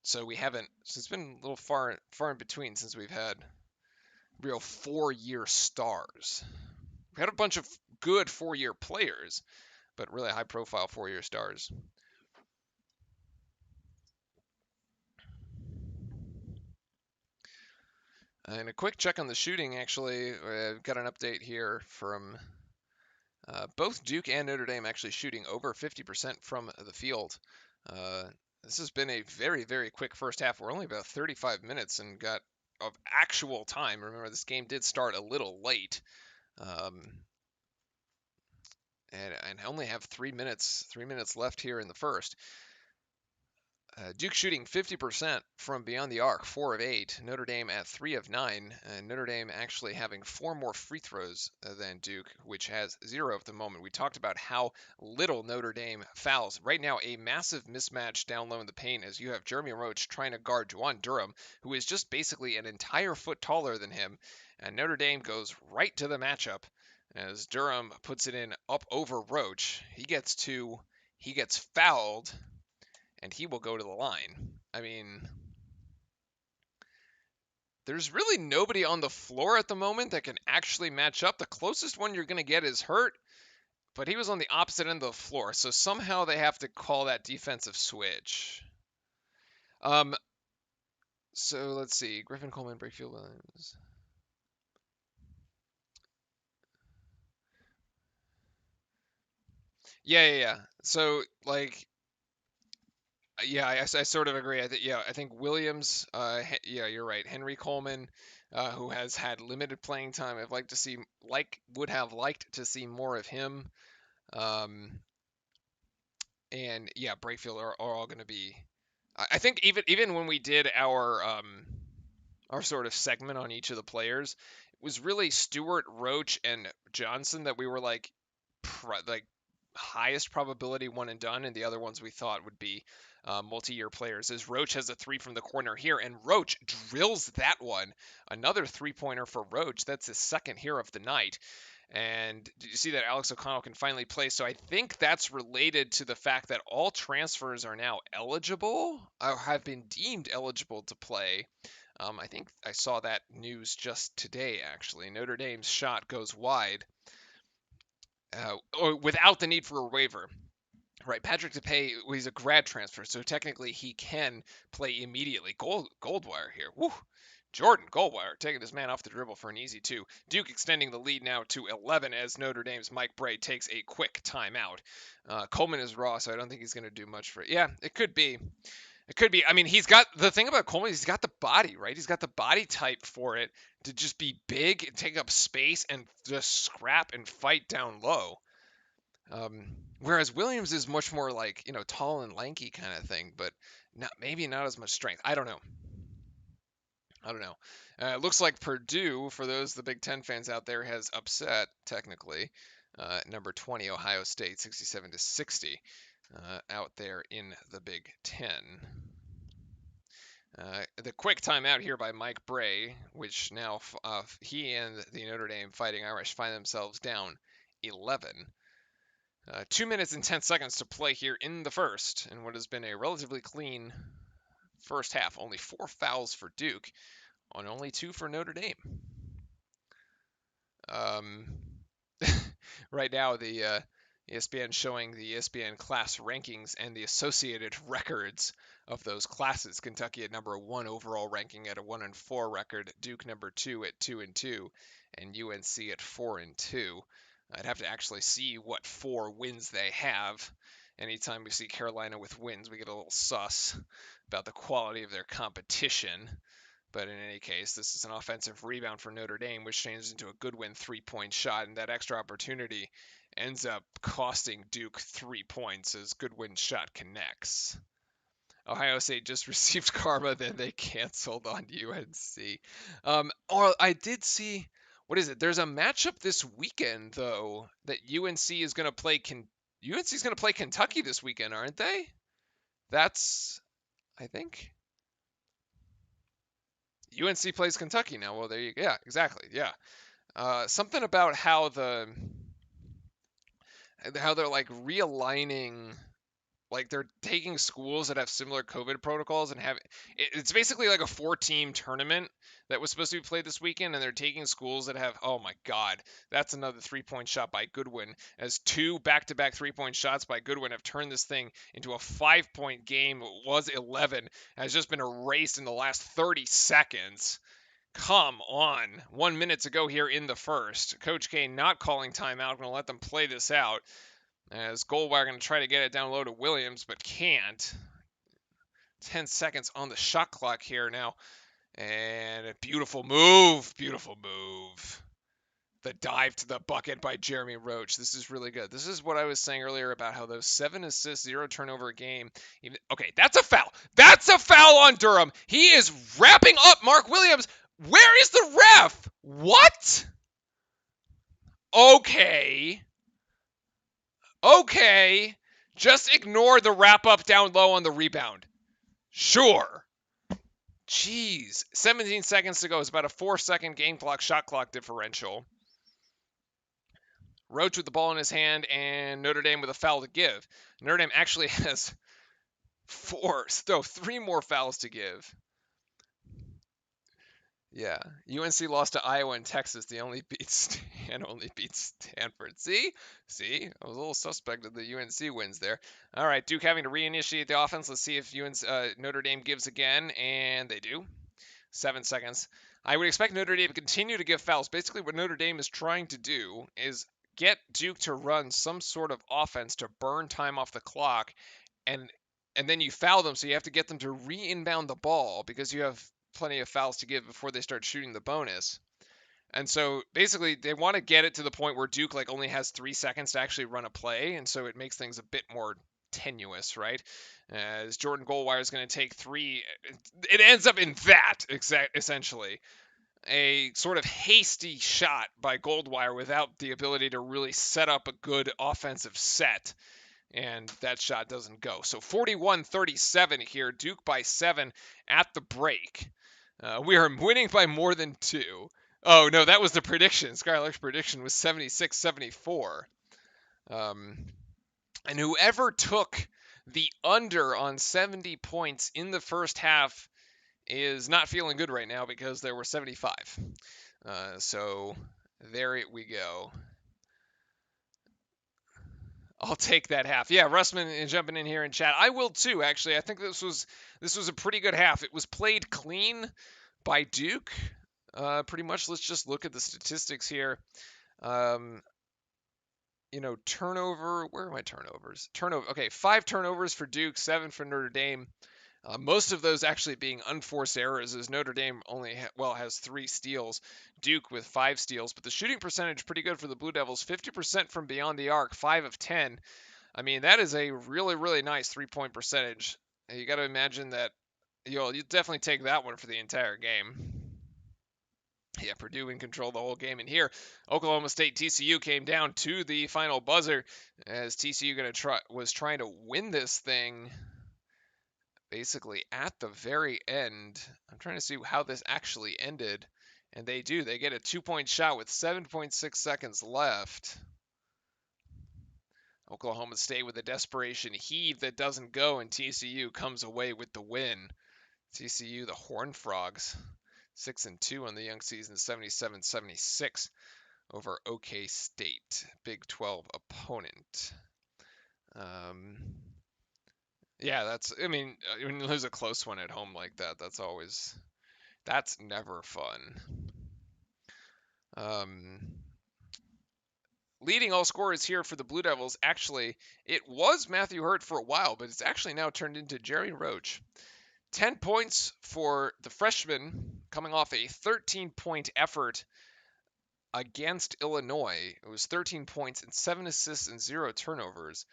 So it's been a little far in between since we've had real 4-year stars. We had a bunch of good 4-year players, but really high profile 4-year stars. And a quick check on the shooting, actually. I've got an update here from both Duke and Notre Dame actually shooting over 50% from the field. This has been a very, very quick first half. We're only about 35 minutes and got of actual time. Remember, this game did start a little late. Um, and I only have 3 minutes left here in the first. Duke shooting 50% from beyond the arc, 4 of 8. Notre Dame at 3 of 9. And Notre Dame actually having 4 more free throws than Duke, which has 0 at the moment. We talked about how little Notre Dame fouls. Right now, a massive mismatch down low in the paint as you have Jeremy Roach trying to guard Juwan Durham, who is just basically an entire foot taller than him. And Notre Dame goes right to the matchup as Durham puts it in up over Roach. He gets fouled and he will go to the line. I mean, there's really nobody on the floor at the moment that can actually match up. The closest one you're going to get is Hurt, but he was on the opposite end of the floor, so somehow they have to call that defensive switch. Um, so let's see. Griffin Coleman, Brakefield Williams. Yeah. So like, yeah, I sort of agree. I think Williams. Yeah, you're right. Henry Coleman, who has had limited playing time. Would have liked to see more of him. Um, and yeah, Brakefield are all going to be. I think even when we did our sort of segment on each of the players, it was really Stewart, Roach, and Johnson that we were like highest probability one and done, and the other ones we thought would be multi-year players. As Roach has a three from the corner here, and Roach drills that one. Another three-pointer for Roach. That's his second here of the night. And did you see that Alex O'Connell can finally play? So I think that's related to the fact that all transfers are now eligible, or have been deemed eligible to play. I think I saw that news just today, actually. Notre Dame's shot goes wide, or without the need for a waiver. Right, Patrick DePay, he's a grad transfer, so technically he can play immediately. Goldwire here. Woo. Jordan Goldwire taking this man off the dribble for an easy two. Duke extending the lead now to 11 as Notre Dame's Mike Bray takes a quick timeout. Coleman is raw, so I don't think he's going to do much for it. Yeah, it could be. It could be. I mean, he's got the thing about Coleman. He's got the body, right? He's got the body type for it to just be big and take up space and just scrap and fight down low. Whereas Williams is much more like, tall and lanky kind of thing, but maybe not as much strength. I don't know. I don't know. It looks like Purdue, for those the Big Ten fans out there, has upset technically number 20 Ohio State 67-60 out there in the Big Ten. The quick timeout here by Mike Bray, which now he and the Notre Dame Fighting Irish find themselves down 11. 2 minutes and 10 seconds to play here in the first, in what has been a relatively clean first half. Only 4 fouls for Duke, on only 2 for Notre Dame. Um, right now, the ESPN showing the ESPN class rankings and the associated records of those classes. Kentucky at number 1 overall ranking at a 1-4 record. Duke number 2 at 2-2, and UNC at 4-2. I'd have to actually see what 4 wins they have. Anytime we see Carolina with wins, we get a little sus about the quality of their competition. But in any case, this is an offensive rebound for Notre Dame, which changes into a Goodwin three-point shot, and that extra opportunity ends up costing Duke 3 points as Goodwin's shot connects. Ohio State just received karma, then they canceled on UNC. Or I did see, what is it? There's a matchup this weekend though that UNC is going to play. UNC is going to play Kentucky this weekend, aren't they? That's, I think. UNC plays Kentucky now. Well, there you go. Yeah, exactly. Yeah. Something about how they're like realigning, like they're taking schools that have similar COVID protocols and it's basically like a 4-team tournament that was supposed to be played this weekend, and they're taking schools that have, oh my God, that's another 3-point shot by Goodwin, as 2 back-to-back 3-point shots by Goodwin have turned this thing into a 5-point game. It was 11, has just been erased in the last 30 seconds. Come on. 1 minute to go here in the first. Coach K not calling timeout, going to let them play this out. As Goldwire going to try to get it down low to Williams, but can't. 10 seconds on the shot clock here now. And a beautiful move. Beautiful move. The dive to the bucket by Jeremy Roach. This is really good. This is what I was saying earlier about how those 7 assists, 0 turnover game. Okay, that's a foul. That's a foul on Durham. He is wrapping up Mark Williams. Where is the ref? What? Okay. Okay. Just ignore the wrap up down low on the rebound. Sure. Jeez. 17 seconds to go. It's about a 4-second game clock, shot clock differential. Roach with the ball in his hand and Notre Dame with a foul to give. Notre Dame actually has 3 more fouls to give. Yeah, UNC lost to Iowa and Texas. They only beat Stanford. See, I was a little suspect of the UNC wins there. All right, Duke having to reinitiate the offense. Let's see if Notre Dame gives again, and they do. 7 seconds. I would expect Notre Dame to continue to give fouls. Basically, what Notre Dame is trying to do is get Duke to run some sort of offense to burn time off the clock, and then you foul them, so you have to get them to re-inbound the ball because you have plenty of fouls to give before they start shooting the bonus. And so basically they want to get it to the point where Duke only has 3 seconds to actually run a play, and so it makes things a bit more tenuous, right? As Jordan Goldwire is going to take 3, it ends up in that essentially. A sort of hasty shot by Goldwire without the ability to really set up a good offensive set. And that shot doesn't go. So 41-37 here. Duke by 7 at the break. We are winning by more than 2. Oh, no, that was the prediction. Skylark's prediction was 76-74. And whoever took the under on 70 points in the first half is not feeling good right now because there were 75. So there we go. I'll take that half. Yeah, Russman jumping in here in chat. I will too, actually. I think this was a pretty good half. It was played clean by Duke. Pretty much. Let's just look at the statistics here. Turnover. Where are my turnovers? Okay, 5 turnovers for Duke, 7 for Notre Dame. Most of those actually being unforced errors, as Notre Dame only has 3 steals, Duke with 5 steals, but the shooting percentage pretty good for the Blue Devils, 50% from beyond the arc, 5 of 10. I mean, that is a really, really nice 3-point percentage. You got to imagine that you definitely take that one for the entire game. Yeah, Purdue in control the whole game. And here, Oklahoma State TCU came down to the final buzzer as TCU was trying to win this thing. Basically at the very end. I'm trying to see how this actually ended. And they do. They get a 2-point shot with 7.6 seconds left. Oklahoma State with a desperation heave that doesn't go, and TCU comes away with the win. TCU, the Horned Frogs, 6-2 on the young season, 77-76 over OK State, Big 12 opponent. Yeah, when you lose a close one at home like that, that's never fun. Leading all scorers here for the Blue Devils, actually, it was Matthew Hurt for a while, but it's actually now turned into Jerry Roach. 10 points for the freshman, coming off a 13-point effort against Illinois. It was 13 points and 7 assists and 0 turnovers.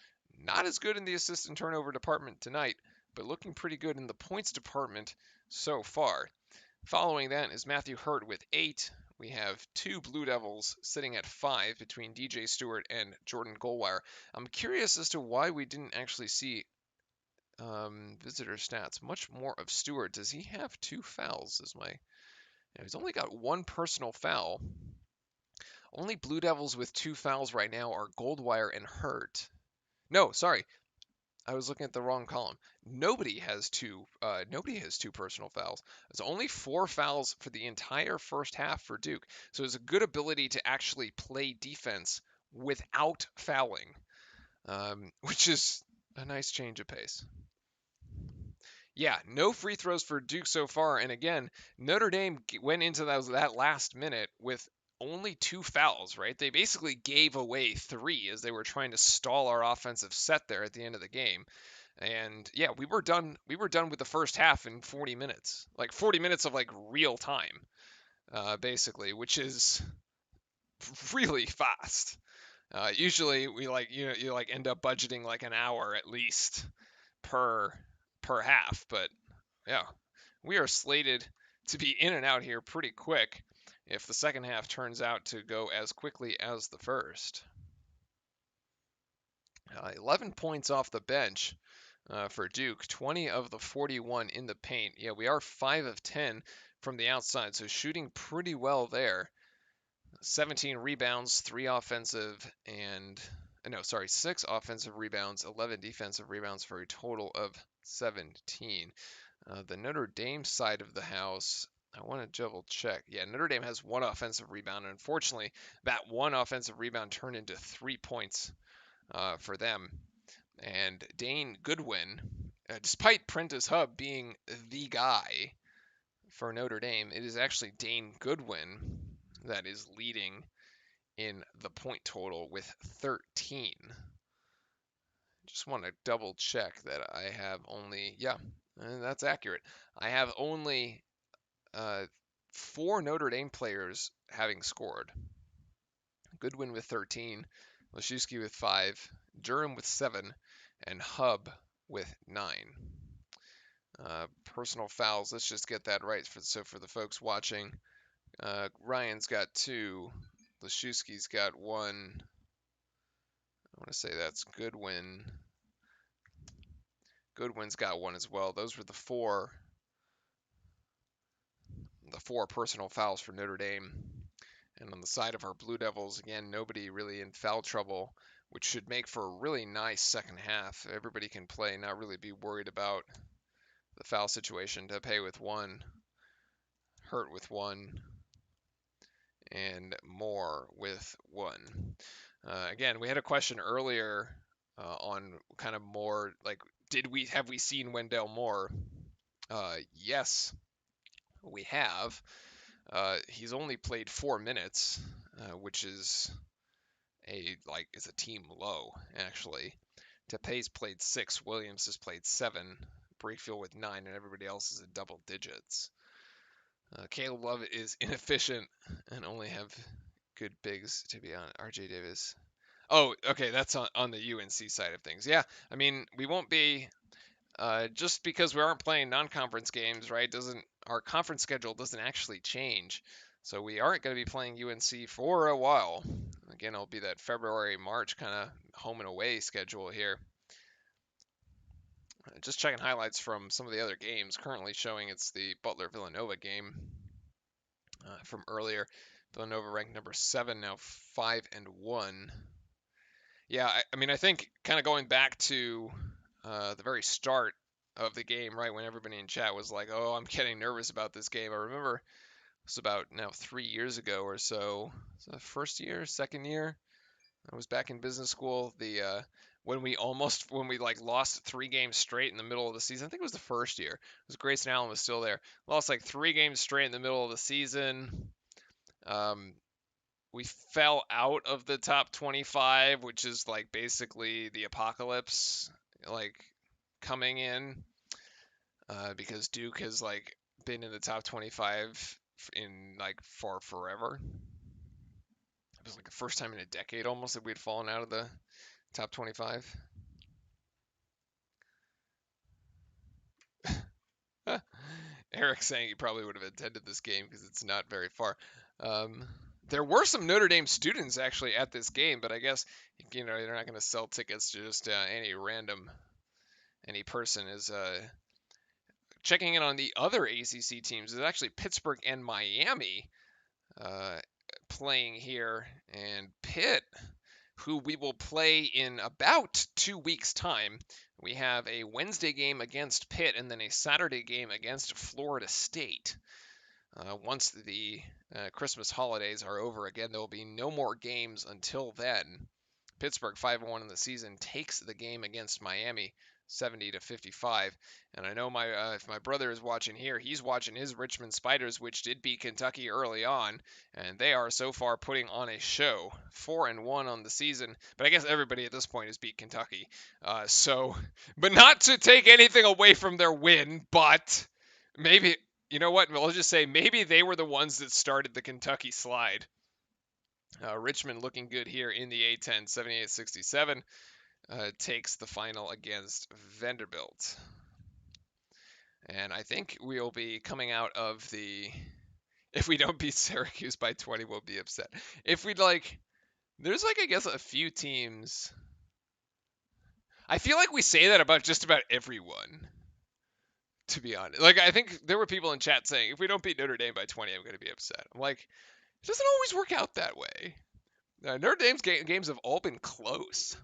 Not as good in the assist and turnover department tonight, but looking pretty good in the points department so far. Following that is Matthew Hurt with 8. We have 2 Blue Devils sitting at 5 between DJ Stewart and Jordan Goldwire. I'm curious as to why we didn't actually see visitor stats. Much more of Stewart. Does he have 2 fouls? He's only got 1 personal foul. Only Blue Devils with 2 fouls right now are Goldwire and Hurt. No, sorry. I was looking at the wrong column. Nobody has 2 personal fouls. There's only 4 fouls for the entire first half for Duke. So it's a good ability to actually play defense without fouling, which is a nice change of pace. Yeah, no free throws for Duke so far. And again, Notre Dame went into that last minute with only 2 fouls, right? They basically gave away 3 as they were trying to stall our offensive set there at the end of the game. And yeah, we were done with the first half in 40 minutes. 40 minutes of real time, basically, which is really fast. Usually we you like end up budgeting like an hour at least per half, but yeah, we are slated to be in and out here pretty quick if the second half turns out to go as quickly as the first. 11 points off the bench for Duke, 20 of the 41 in the paint. Yeah, we are 5 of 10 from the outside, so shooting pretty well there. 17 rebounds, 3 offensive, and no, sorry, 6 offensive rebounds, 11 defensive rebounds for a total of 17. The Notre Dame side of the house, I want to double check. Yeah, Notre Dame has 1 offensive rebound. And unfortunately, that 1 offensive rebound turned into 3 points for them. And Dane Goodwin, despite Prentice Hub being the guy for Notre Dame, it is actually Dane Goodwin that is leading in the point total with 13. Just want to double check that I have only, yeah, that's accurate. I have only 4 Notre Dame players having scored. Goodwin with 13, Laszewski with 5, Durham with 7, and Hub with 9. Personal fouls, let's just get that right. So for the folks watching, Ryan's got 2, Laszewski's got 1. I want to say that's Goodwin. Goodwin's got 1 as well. Those were the 4 personal fouls for Notre Dame. And on the side of our Blue Devils, again, nobody really in foul trouble, which should make for a really nice second half. Everybody can play, not really be worried about the foul situation. Depay with 1, Hurt with 1, and Moore with 1. Again, we had a question earlier on kind of more like, have we seen Wendell Moore? Yes, we have. He's only played 4 minutes, which is is a team low actually. Tepay's played 6, Williams has played 7, Brakefield with 9, and everybody else is in double digits. Caleb Love is inefficient and only have good bigs to be on. RJ Davis. Oh, okay, that's on the UNC side of things. Yeah, I mean, we won't be just because we aren't playing non-conference games, right? Our conference schedule doesn't actually change, so we aren't going to be playing UNC for a while. Again, it'll be that February, March kind of home and away schedule here. Just checking highlights from some of the other games. Currently showing it's the Butler-Villanova game from earlier. Villanova ranked number 7, now 5-1. Yeah, I mean, I think kind of going back to the very start of the game, right, when everybody in chat was like, "Oh, I'm getting nervous about this game." I remember it was about now 3 years ago or so. So first year, second year, I was back in business school. When we like lost 3 games straight in the middle of the season. I think it was the first year. It was Grayson Allen was still there. Lost like 3 games straight in the middle of the season. We fell out of the top 25, which is like basically the apocalypse, like coming in, because Duke has like been in the top 25 in like for forever. It was like the first time in a decade almost that we'd fallen out of the top 25. Eric saying he probably would have attended this game because it's not very far. Um, there were some Notre Dame students actually at this game, but I guess they're not going to sell tickets to just any person. Is checking in on the other ACC teams. It's actually Pittsburgh and Miami playing here, and Pitt, who we will play in about 2 weeks' time. We have a Wednesday game against Pitt and then a Saturday game against Florida State. Once the Christmas holidays are over, again, there will be no more games until then. Pittsburgh 5-1 in the season takes the game against Miami 70-55. And I know if my brother is watching here, he's watching his Richmond Spiders, which did beat Kentucky early on, and they are so far putting on a show. 4-1 on the season, but I guess everybody at this point has beat Kentucky. But not to take anything away from their win, but maybe, you know what? We'll just say maybe they were the ones that started the Kentucky slide. Richmond looking good here in the A10, 78-67. Takes the final against Vanderbilt. And I think we'll be coming out of the. If we don't beat Syracuse by 20, we'll be upset. If we'd there's I guess a few teams. I feel like we say that about just about everyone, to be honest. I think there were people in chat saying, if we don't beat Notre Dame by 20, I'm going to be upset. I'm like, it doesn't always work out that way. Notre Dame's games have all been close.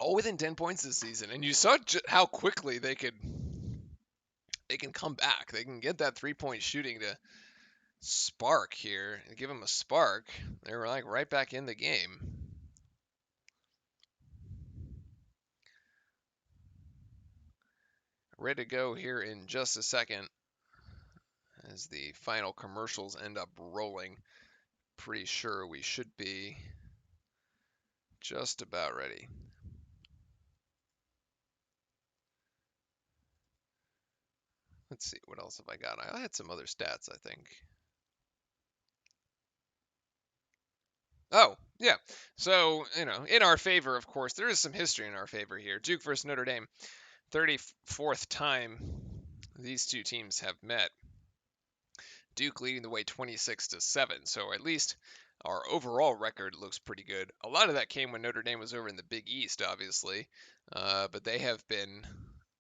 All within 10 points this season. And you saw how quickly they can come back. They can get that 3-point shooting to spark here and give them a spark. They were right back in the game. Ready to go here in just a second as the final commercials end up rolling. Pretty sure we should be just about ready. Let's see, what else have I got? I had some other stats, I think. Oh, yeah. So, in our favor, of course, there is some history in our favor here. Duke versus Notre Dame, 34th time these two teams have met. Duke leading the way 26-7. So at least our overall record looks pretty good. A lot of that came when Notre Dame was over in the Big East, obviously. But they have been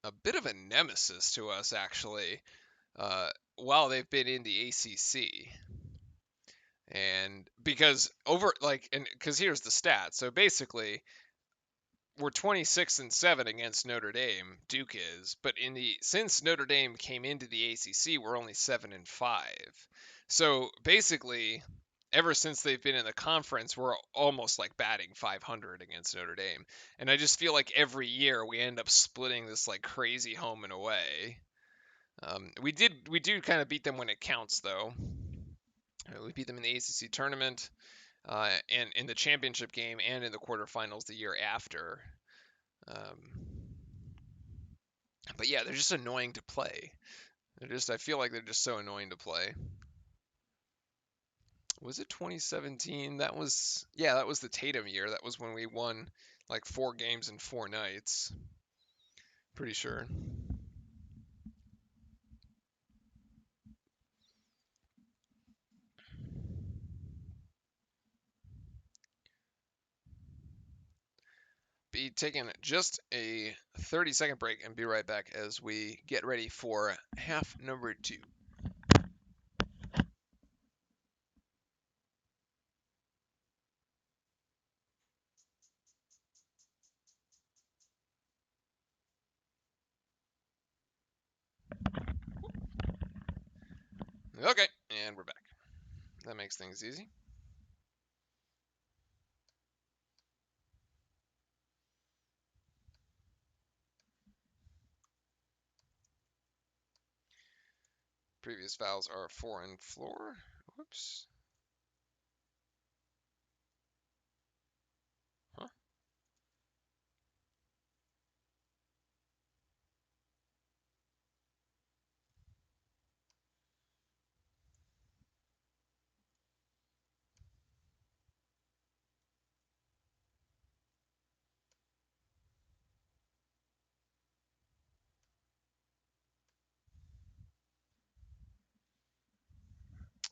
a bit of a nemesis to us, actually, while they've been in the ACC. And because here's the stat. So basically, we're 26-7 against Notre Dame. Duke is, but since Notre Dame came into the ACC, we're only 7-5. So basically, ever since they've been in the conference, we're almost batting 500 against Notre Dame. And I just feel like every year we end up splitting this crazy home and away. We do kind of beat them when it counts, though. We beat them in the ACC tournament, and in the championship game, and in the quarterfinals the year after. But yeah, they're just annoying to play. I feel like they're just so annoying to play. Was it 2017? That was the Tatum year. That was when we won 4 games in 4 nights. Pretty sure. Be taking just a 30-second break and be right back as we get ready for half number 2. Okay, and we're back. That makes things easy. Previous fouls are 4 and floor. Whoops. Huh?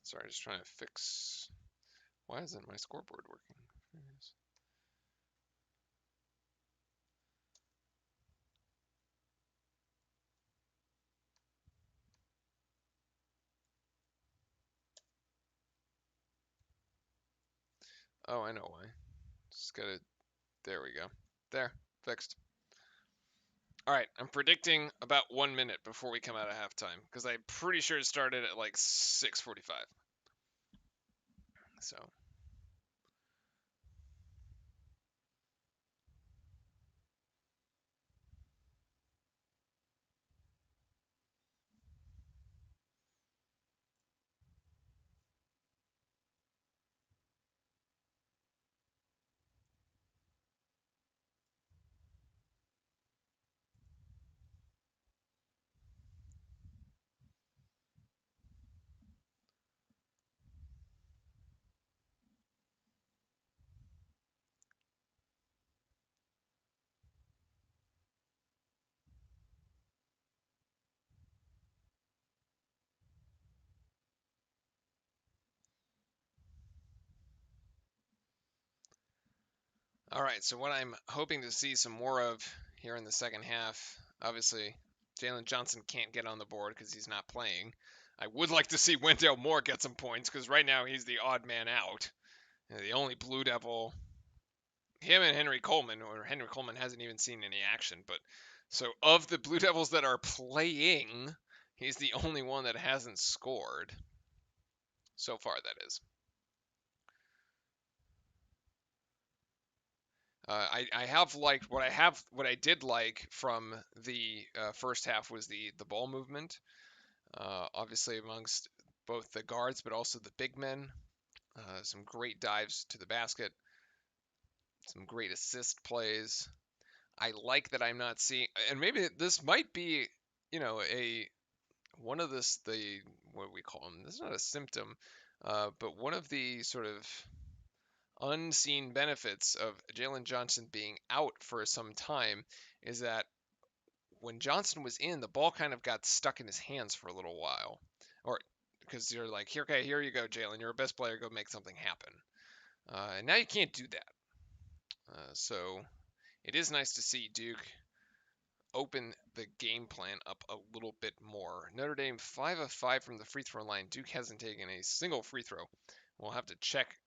Sorry, just trying to fix. Why isn't my scoreboard working? Oh, I know why. Just gotta. There we go. There, fixed. All right, I'm predicting about 1 minute before we come out of halftime because I'm pretty sure it started at 6:45. So. All right, so what I'm hoping to see some more of here in the second half, obviously, Jalen Johnson can't get on the board because he's not playing. I would like to see Wendell Moore get some points because right now he's the odd man out. The only Blue Devil, him and Henry Coleman, or Henry Coleman hasn't even seen any action. But so of the Blue Devils that are playing, he's the only one that hasn't scored so far. That is. I have liked what I did like from the first half was the ball movement. Obviously amongst both the guards, but also the big men. Some great dives to the basket, some great assist plays. I like that I'm not seeing, and maybe this might be, a one of the what we call them. This is not a symptom, but one of the sort of unseen benefits of Jalen Johnson being out for some time is that when Johnson was in, the ball kind of got stuck in his hands for a little while, or because you're like, here, okay, here you go, Jalen, you're a best player, go make something happen. And now you can't do that. So it is nice to see Duke open the game plan up a little bit more. Notre Dame 5 of 5 from the free throw line. Duke hasn't taken a single free throw. We'll have to check,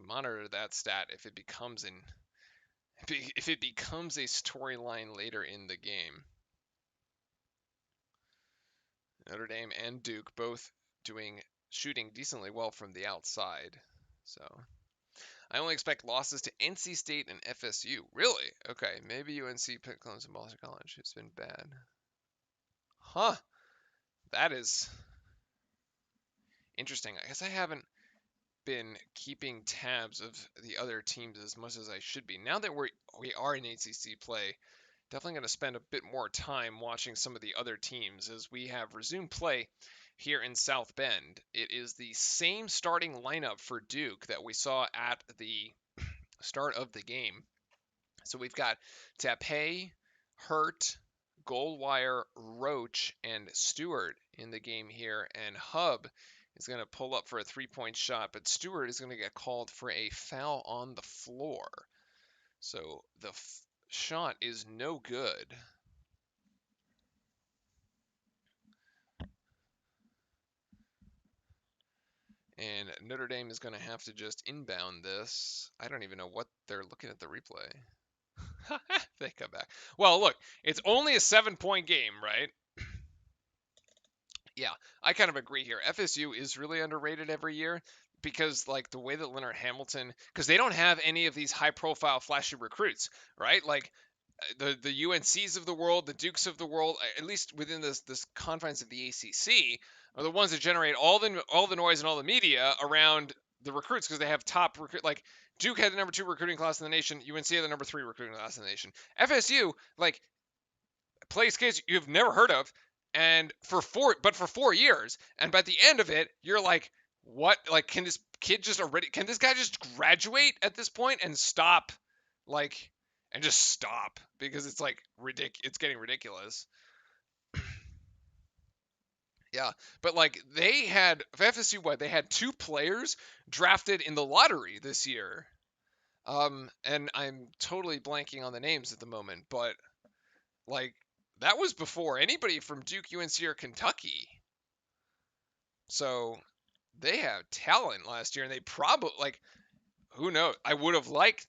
monitor that stat if it becomes a storyline later in the game. Notre Dame and Duke both shooting decently well from the outside. So I only expect losses to NC State and FSU. Really? Okay, maybe UNC, Pitt, Clemson, Boston College. It's been bad. Huh. That is interesting. I guess I haven't been keeping tabs of the other teams as much as I should be. Now that we are in ACC play, definitely going to spend a bit more time watching some of the other teams as we have resumed play here in South Bend. It is the same starting lineup for Duke that we saw at the start of the game. So we've got Tape, Hurt, Goldwire, Roach, and Stewart in the game here, and Hub is going to pull up for a three-point shot, but Stewart is going to get called for a foul on the floor. So the shot is no good. And Notre Dame is going to have to just inbound this. I don't even know what they're looking at the replay. They come back. Well, look, it's only a 7-point game, right? Yeah, I kind of agree here. FSU is really underrated every year because like the way that Leonard Hamilton, because they don't have any of these high profile flashy recruits, right? Like the UNCs of the world, the Dukes of the world, at least within this confines of the ACC, are the ones that generate all the noise and all the media around the recruits because they have top recruit. Like Duke had the number 2 recruiting class in the nation, UNC had the number 3 recruiting class in the nation. FSU like plays kids you've never heard of, and for 4 years, and by the end of it, you're like, what? Like, can this guy just graduate at this point and stop, like, and just stop because it's like it's getting ridiculous. Yeah, but like they had FSU, what they had 2 players drafted in the lottery this year. And I'm totally blanking on the names at the moment, but like that was before anybody from Duke, UNC, or Kentucky. So they have talent last year, and they probably like who knows? I would have liked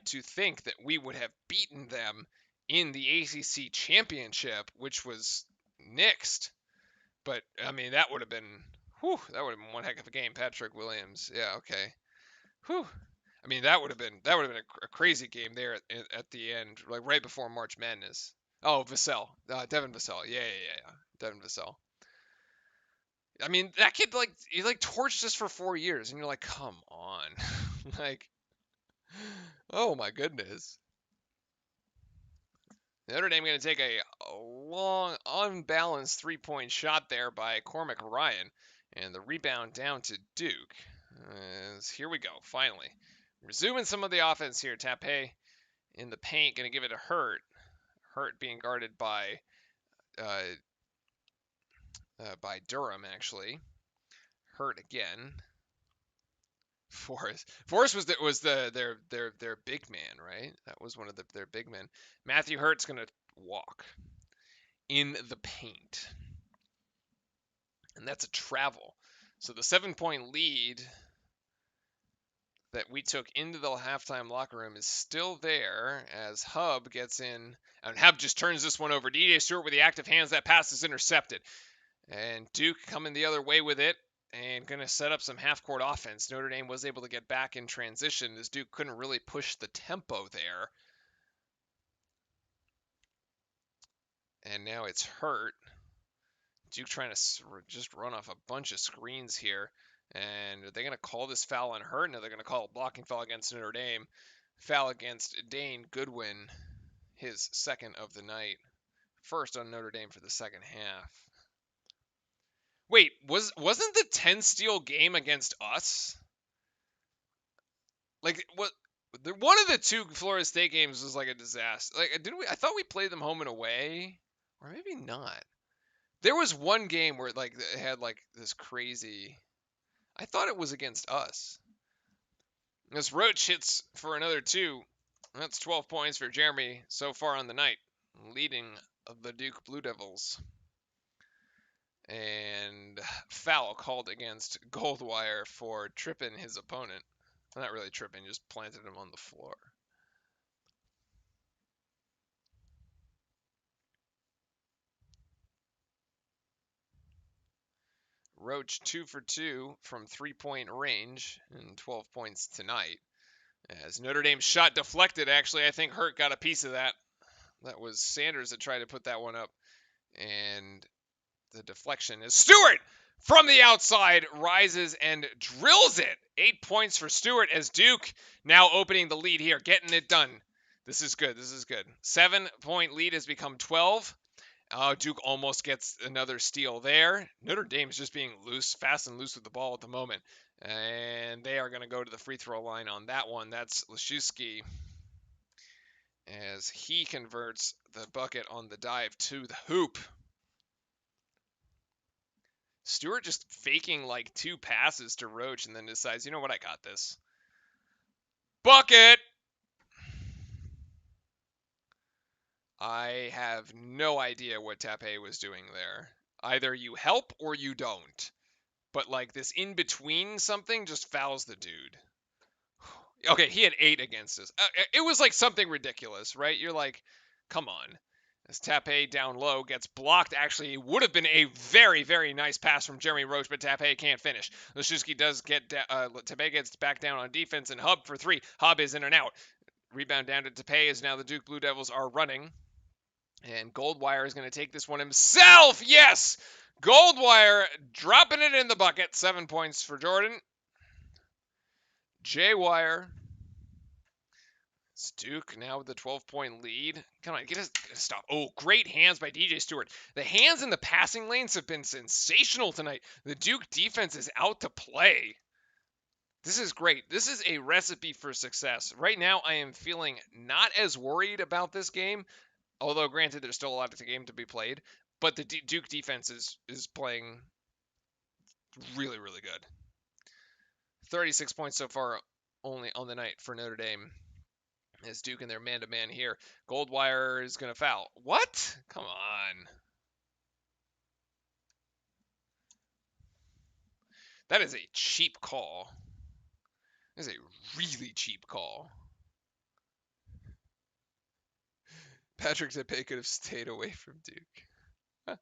to think that we would have beaten them in the ACC championship, which was nixed. But I mean, that would have been, that would have been one heck of a game. Patrick Williams, yeah, okay, whew. I mean, that would have been a crazy game there at the end, like right before March Madness. Oh, Vassell, Devin Vassell, yeah, Devin Vassell. I mean, that kid like he like torched us for 4 years, and you're like, come on, like, oh my goodness. Notre Dame going to take a long, unbalanced 3-point shot there by Cormac Ryan, and the rebound down to Duke. Here we go, finally. Resuming some of the offense here. Tape in the paint, going to give it to Hurt. Hurt being guarded by Durham, actually. Hurt again. Forrest was their big man, right? That was one of their big men. Matthew Hurt's gonna walk in the paint, and that's a travel. So the 7-point lead that we took into the halftime locker room is still there as Hub gets in, and Hub just turns this one over. DJ Stewart with the active hands. That pass is intercepted, and Duke coming the other way with it and going to set up some half-court offense. Notre Dame was able to get back in transition as Duke couldn't really push the tempo there. And now it's Hurt. Duke trying to just run off a bunch of screens here. And are they going to call this foul on Hurt? No, they're going to call a blocking foul against Notre Dame. Foul against Dane Goodwin, his second of the night. First on Notre Dame for the second half. Wait, wasn't the 10-steal game against us? Like, what? One of the two Florida State games was like a disaster. Like, didn't we? I thought we played them home and away, or maybe not. There was one game where like it had like this crazy. I thought it was against us. As Roach hits for another two, that's 12 points for Jeremy so far on the night, leading the Duke Blue Devils. And foul called against Goldwire for tripping his opponent. Not really tripping, just planted him on the floor. Roach 2 for 2 from 3-point range and 12 points tonight. As Notre Dame's shot deflected, actually, I think Hurt got a piece of that. That was Sanders that tried to put that one up. And the deflection is Stewart from the outside, rises and drills it. 8 points for Stewart as Duke now opening the lead here, getting it done. This is good. This is good. 7-point lead has become 12. Duke almost gets another steal there. Notre Dame's just being loose, fast and loose with the ball at the moment. And they are going to go to the free throw line on that one. That's Laszewski as he converts the bucket on the dive to the hoop. Stewart just faking like 2 passes to Roach and then decides, you know what, I got this. Bucket! I have no idea what Tape was doing there. Either you help or you don't. But like this in between something just fouls the dude. Okay, he had 8 against us. It was like something ridiculous, right? You're like, come on. As Tape down low gets blocked. Actually, it would have been a very, very nice pass from Jeremy Roach, but Tape can't finish. Laszewski does get Tape gets back down on defense and Hub for 3. Hub is in and out. Rebound down to Tape as now the Duke Blue Devils are running. And Goldwire is going to take this one himself. Yes! Goldwire dropping it in the bucket. 7 points for Jordan. J-Wire. It's Duke now with the 12-point lead. Come on, get us stop. Oh, great hands by DJ Stewart. The hands in the passing lanes have been sensational tonight. The Duke defense is out to play. This is great. This is a recipe for success. Right now, I am feeling not as worried about this game. Although, granted, there's still a lot of the game to be played. But the Duke defense is playing really, really good. 36 points so far only on the night for Notre Dame. As Duke in their man-to-man here. Goldwire is going to foul. What? Come on. That is a cheap call. That is a really cheap call. Patrick Tape could have stayed away from Duke.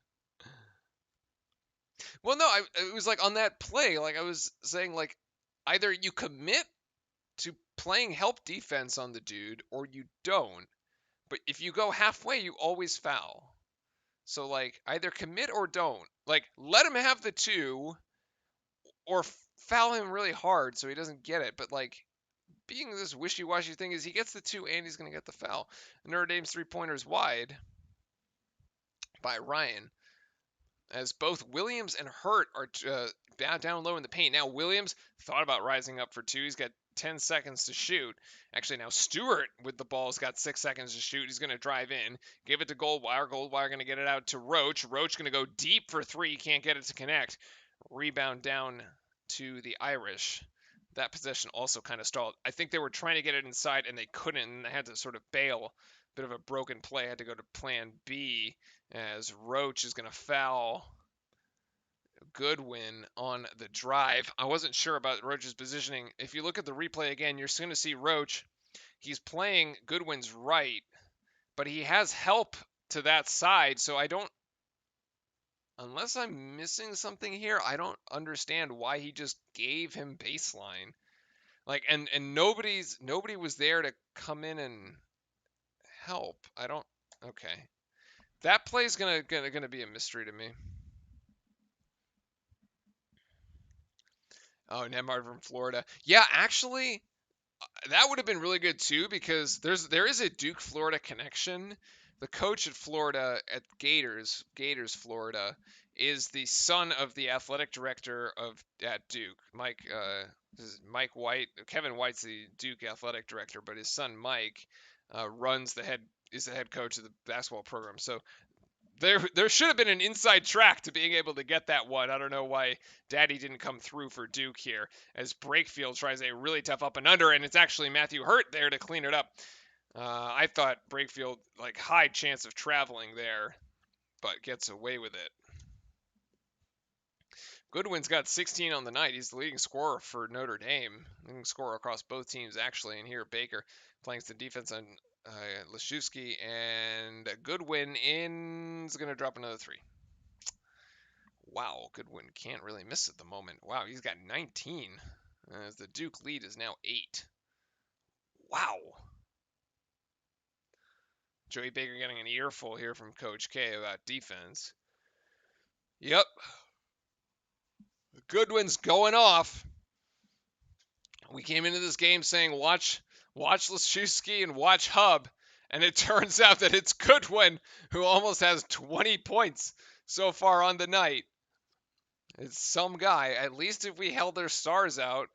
Well, no, it was like on that play, like I was saying, like either you commit to playing help defense on the dude or you don't. But if you go halfway, you always foul. So like either commit or don't. Like let him have the 2 or foul him really hard so he doesn't get it. But like being this wishy-washy thing is he gets the 2 and he's going to get the foul. Notre Dame's 3-pointers wide by Ryan. As both Williams and Hurt are down low in the paint. Now Williams thought about rising up for 2. He's got 10 seconds to shoot. Actually, now Stewart with the ball has got 6 seconds to shoot. He's going to drive in. Give it to Goldwire. Goldwire going to get it out to Roach. Roach going to go deep for 3. Can't get it to connect. Rebound down to the Irish. that possession also kind of stalled. I think they were trying to get it inside and they couldn't, and they had to sort of bail. Bit of a broken play. Had to go to plan B as Roach is going to foul Goodwin on the drive. I wasn't sure about Roach's positioning. If you look at the replay again, you're going to see Roach. He's playing Goodwin's right, but he has help to that side, so I don't, unless I'm missing something here, I don't understand why he just gave him baseline. Like, and nobody was there to come in and help. I don't. Okay, that play's gonna be a mystery to me. Oh, Nemar from Florida. Yeah, actually, that would have been really good too because there is a Duke Florida connection. The coach at Florida at Gators Florida is the son of the athletic director of at Duke, Mike. This is Mike White. Kevin White's the Duke athletic director, but his son Mike runs the head is the head coach of the basketball program. So there should have been an inside track to being able to get that one. I don't know why Daddy didn't come through for Duke here as Brakefield tries a really tough up and under, and it's actually Matthew Hurt there to clean it up. I thought Brakefield, like, high chance of traveling there, but gets away with it. Goodwin's got 16 on the night. He's the leading scorer for Notre Dame. Leading scorer across both teams, actually. And here, Baker playing some defense on Leszewski. And Goodwin is going to drop another three. Wow, Goodwin can't really miss at the moment. Wow, he's got 19. As the Duke lead is now 8. Wow. Joey Baker getting an earful here from Coach K about defense. Yep. Goodwin's going off. We came into this game saying watch Leszewski and watch Hub, and it turns out that it's Goodwin who almost has 20 points so far on the night. It's some guy. At least if we held their stars out,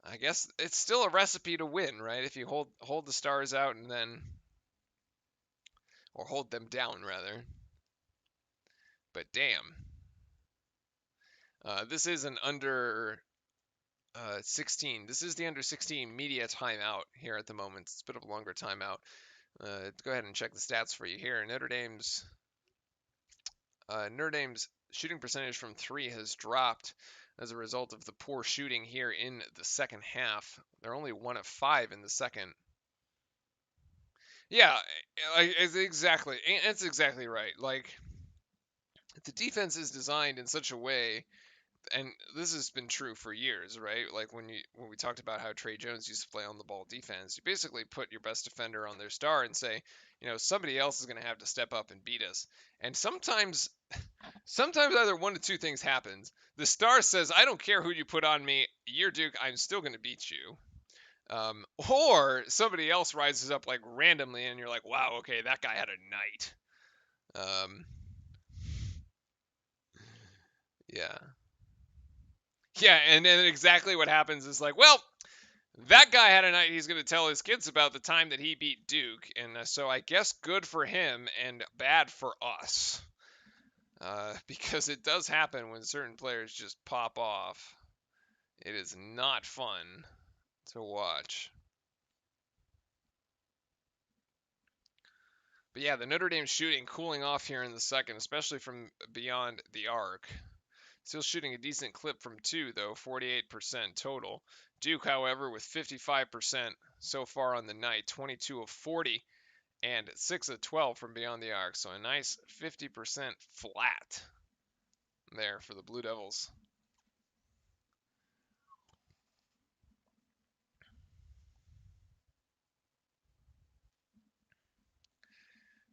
I guess it's still a recipe to win, right? If you hold the stars out and then, or hold them down rather. But damn, this is an under 16. This is the under 16 media timeout here at the moment. It's a bit of a longer timeout. Go ahead and check the stats for you here. Notre Dame's shooting percentage from 3 has dropped as a result of the poor shooting here in the second half. They're only 1 of 5 in the second. Yeah, it's exactly. It's exactly right. Like, the defense is designed in such a way, and this has been true for years, right? Like when we talked about how Trey Jones used to play on the ball defense, you basically put your best defender on their star and say, somebody else is going to have to step up and beat us. And sometimes either one of two things happens. The star says, I don't care who you put on me, you're Duke, I'm still going to beat you. Or somebody else rises up like randomly and you're like, wow, okay, that guy had a night. Yeah. Yeah, and then exactly what happens is like, well, that guy had a night he's going to tell his kids about the time that he beat Duke. And so I guess good for him and bad for us. Because it does happen when certain players just pop off. It is not fun to watch. But yeah, the Notre Dame shooting cooling off here in the second, especially from beyond the arc. Still shooting a decent clip from 2, though, 48% total. Duke, however, with 55% so far on the night, 22 of 40, and 6 of 12 from beyond the arc. So a nice 50% flat there for the Blue Devils.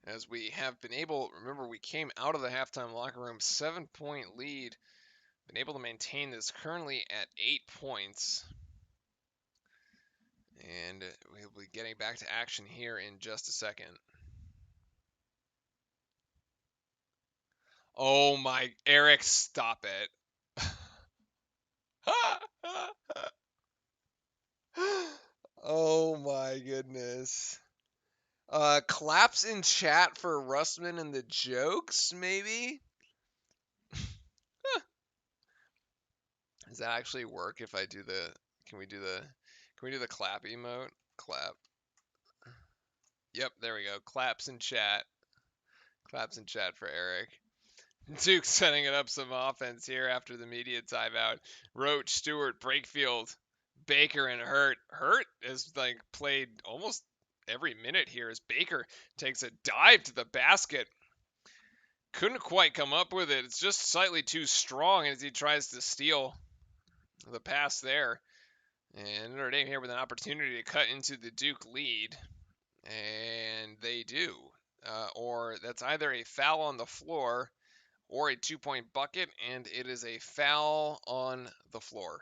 As we have been able, remember, we came out of the halftime locker room 7-point lead. Been able to maintain this currently at 8 points. And we'll be getting back to action here in just a second. Oh my, Eric, stop it. Oh my goodness. Claps in chat for Russman and the jokes, maybe? Does that actually work if I do the Can we do the clap emote? Clap. Yep, there we go. Claps in chat. Claps in chat for Eric. Duke setting it up some offense here after the media timeout. Roach, Stewart, Brakefield, Baker, and Hurt. Hurt has like played almost every minute here as Baker takes a dive to the basket. Couldn't quite come up with it. It's just slightly too strong as he tries to steal the pass there. And Notre Dame here with an opportunity to cut into the Duke lead. And they do. Or that's either a foul on the floor or a 2-point bucket, and it is a foul on the floor.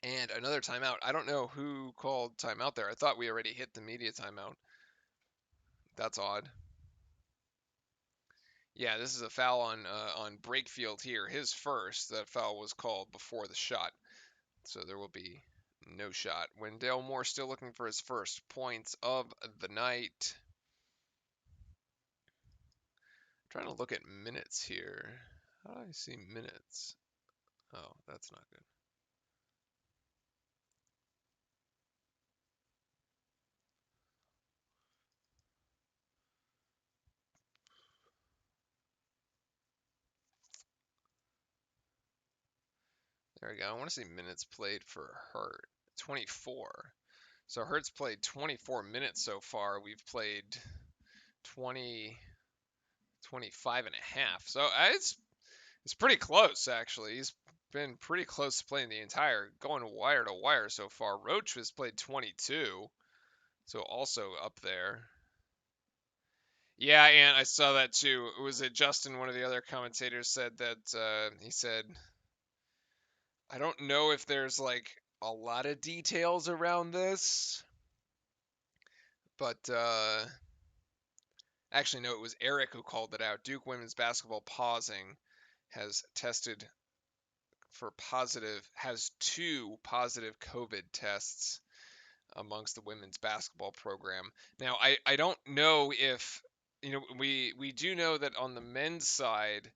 And another timeout. I don't know who called timeout there. I thought we already hit the media timeout. That's odd. Yeah, this is a foul on Brakefield here. His first. That foul was called before the shot. So there will be no shot. Wendell Moore still looking for his first points of the night. Trying to look at minutes here. How do I see minutes? Oh, that's not good. There we go. I want to see minutes played for Hurt. 24. So Hurt's played 24 minutes so far. We've played 20, 25 and a half. So it's pretty close, actually. He's been pretty close to playing the entire, going wire to wire so far. Roach has played 22, so also up there. Yeah, and I saw that too. Was it Justin, one of the other commentators, said that he said, I don't know if there's like a lot of details around this, but actually, no, it was Eric who called it out. Duke women's basketball pausing has tested for positive, has 2 positive COVID tests amongst the women's basketball program. Now, I don't know if, we do know that on the men's side,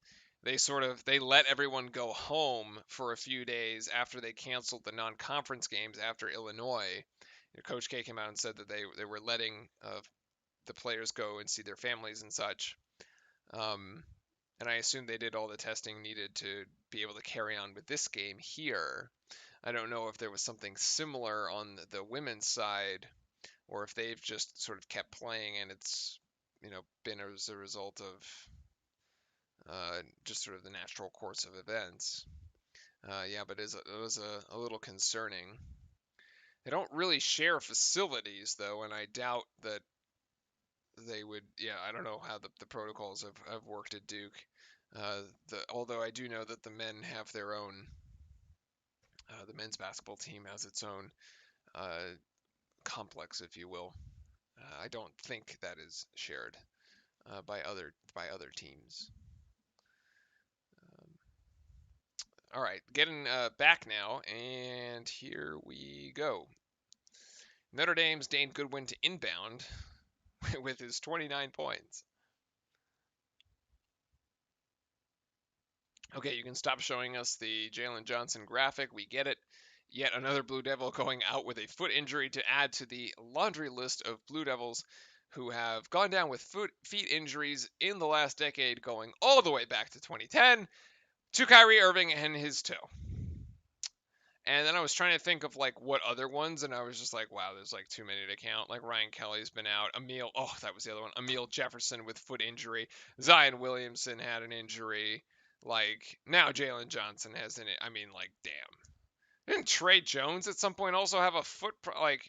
they let everyone go home for a few days after they canceled the non-conference games after Illinois. Coach K came out and said that they were letting the players go and see their families and such. And I assume they did all the testing needed to be able to carry on with this game here. I don't know if there was something similar on the women's side, or if they've just sort of kept playing and it's been as a result of just sort of the natural course of events. Yeah, but it was a little concerning. They don't really share facilities though, and I doubt that they would. Yeah, I don't know how the protocols have worked at Duke. Although I do know that the men have their own. The men's basketball team has its own complex, if you will. I don't think that is shared by other teams. All right, getting back now, and here we go. Notre Dame's Dane Goodwin to inbound with his 29 points. Okay, you can stop showing us the Jalen Johnson graphic. We get it. Yet another Blue Devil going out with a foot injury to add to the laundry list of Blue Devils who have gone down with feet injuries in the last decade, going all the way back to 2010 to Kyrie Irving and his toe. And then I was trying to think of like what other ones, and I was just like, wow, there's like too many to count. Like Ryan Kelly's been out. That was the other one. Emil Jefferson with foot injury. Zion Williamson had an injury. Like now Jalen Johnson has an. I mean, like damn. Didn't Trey Jones at some point also have a foot like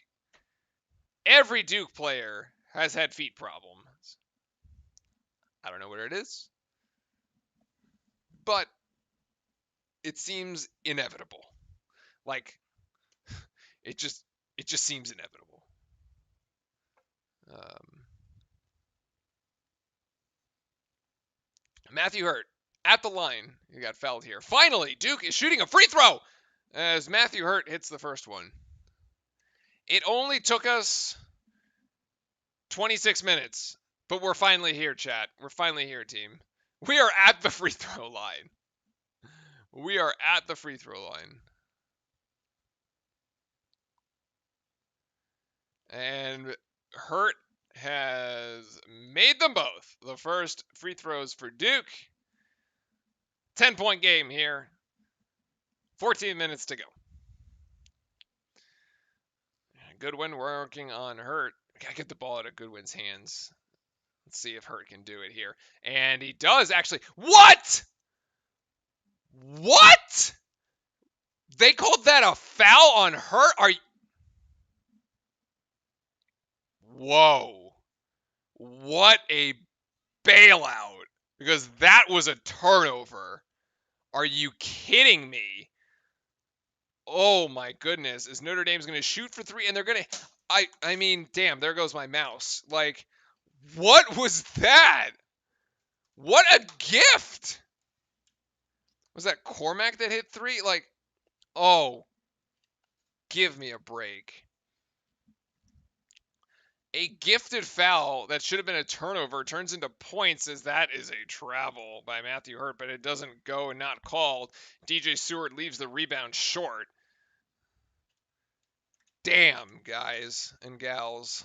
every Duke player has had feet problems. I don't know what it is, but it seems inevitable. Like it just seems inevitable. Matthew Hurt at the line. He got fouled here. Finally, Duke is shooting a free throw as Matthew Hurt hits the first one. It only took us 26 minutes, but we're finally here, chat. We're finally here, team. We are at the free throw line. We are at the free throw line. And Hurt has made them both. The first free throws for Duke. 10-point game here. 14 minutes to go. Goodwin working on Hurt. Gotta get the ball out of Goodwin's hands. Let's see if Hurt can do it here. And he does actually. What? What? They called that a foul on Hurt? Are you... Whoa. What a bailout. Because that was a turnover. Are you kidding me? Oh my goodness. Is Notre Dame's going to shoot for three? And they're going to... I mean, damn, there goes my mouse. Like, what was that? What a gift. Was that Cormac that hit three? Like, oh, give me a break. A gifted foul that should have been a turnover turns into points, as that is a travel by Matthew Hurt, but it doesn't go and not called. DJ Stewart leaves the rebound short. Damn, guys and gals.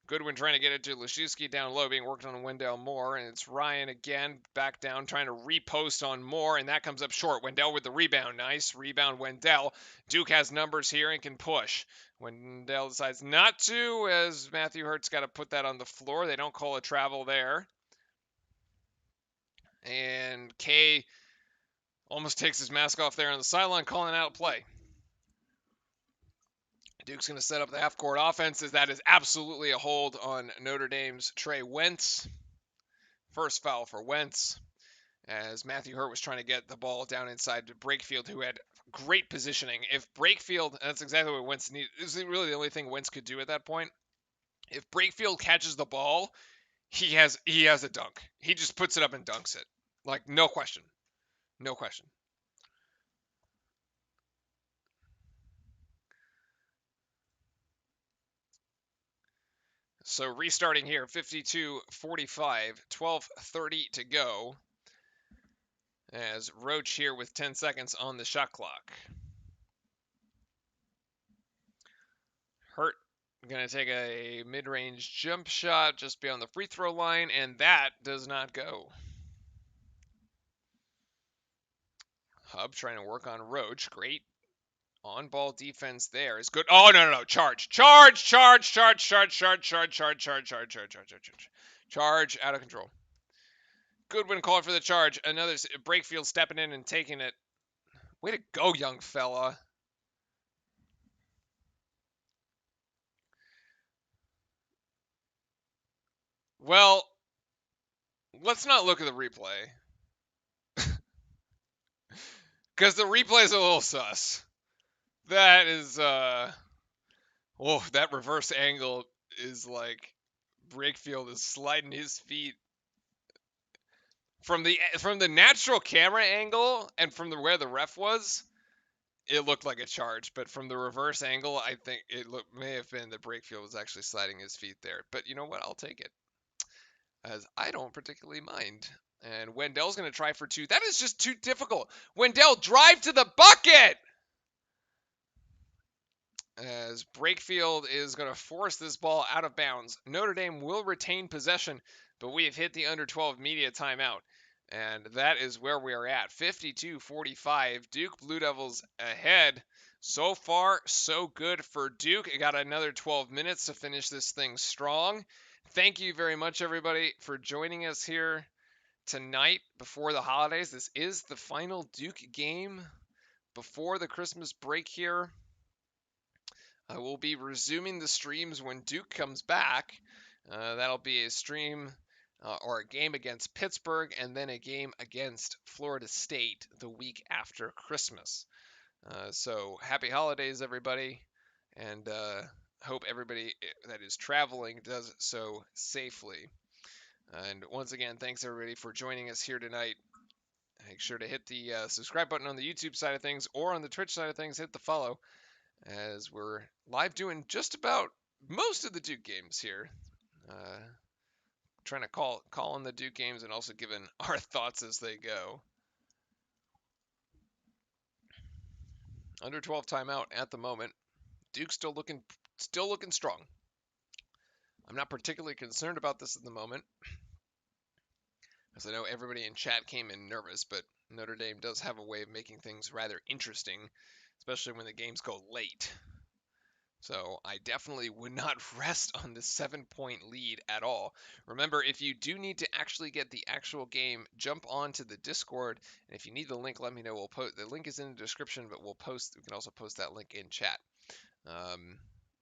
Goodwin trying to get it to Leszewski down low, being worked on Wendell Moore, and it's Ryan again back down trying to repost on Moore, and that comes up short. Wendell with the rebound. Nice rebound, Wendell. Duke has numbers here and can push. Wendell decides not to, as Matthew Hurt's got to put that on the floor. They don't call a travel there. And K almost takes his mask off there on the sideline, calling out play. Duke's going to set up the half-court offense, as that is absolutely a hold on Notre Dame's Trey Wentz. First foul for Wentz, as Matthew Hurt was trying to get the ball down inside to Brakefield, who had great positioning. If Brakefield, that's exactly what Wentz needed. This is really the only thing Wentz could do at that point. If Brakefield catches the ball, he has a dunk. He just puts it up and dunks it. Like, no question. No question. So restarting here, 52-45, 12:30 to go. As Roach here with 10 seconds on the shot clock. Hurt going to take a mid-range jump shot just beyond the free throw line, and that does not go. Hub trying to work on Roach. Great on-ball defense there is good. Oh, no. Charge out of control. Goodwin called for the charge. Another Brakefield stepping in and taking it. Way to go, young fella. Well, let's not look at the replay. Because the replay is a little sus. That is, that reverse angle is like Brakefield is sliding his feet. From the natural camera angle and from where the ref was, it looked like a charge. But from the reverse angle, I think it may have been that Brakefield was actually sliding his feet there. But you know what? I'll take it, as I don't particularly mind. And Wendell's going to try for two. That is just too difficult. Wendell, drive to the bucket! As Brakefield is going to force this ball out of bounds. Notre Dame will retain possession, but we have hit the under 12 media timeout. And that is where we are at. 52-45. Duke Blue Devils ahead. So far, so good for Duke. It got another 12 minutes to finish this thing strong. Thank you very much, everybody, for joining us here tonight before the holidays. This is the final Duke game before the Christmas break here. I will be resuming the streams when Duke comes back. That'll be a stream or a game against Pittsburgh, and then a game against Florida State the week after Christmas. So happy holidays, everybody, and hope everybody that is traveling does so safely. And once again, thanks everybody for joining us here tonight. Make sure to hit the subscribe button on the YouTube side of things, or on the Twitch side of things, hit the follow, as we're live doing just about most of the Duke games here. trying to call on the Duke games and also giving our thoughts as they go. Under 12 timeout at the moment. Duke's still looking strong. I'm not particularly concerned about this at the moment, as I know everybody in chat came in nervous, but Notre Dame does have a way of making things rather interesting, especially when the games go late. So I definitely would not rest on this 7-point lead at all. Remember, if you do need to actually get the actual game, jump onto the Discord. And if you need the link, let me know. We'll post. The link is in the description, but we can also post that link in chat,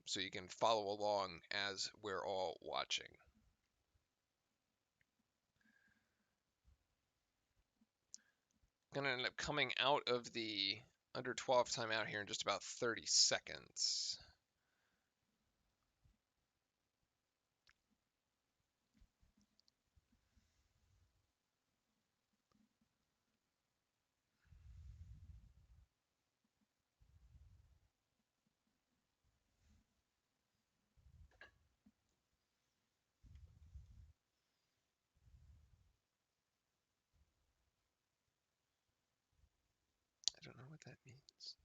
so you can follow along as we're all watching. Gonna end up coming out of the under 12 timeout here in just about 30 seconds. I don't know what that means.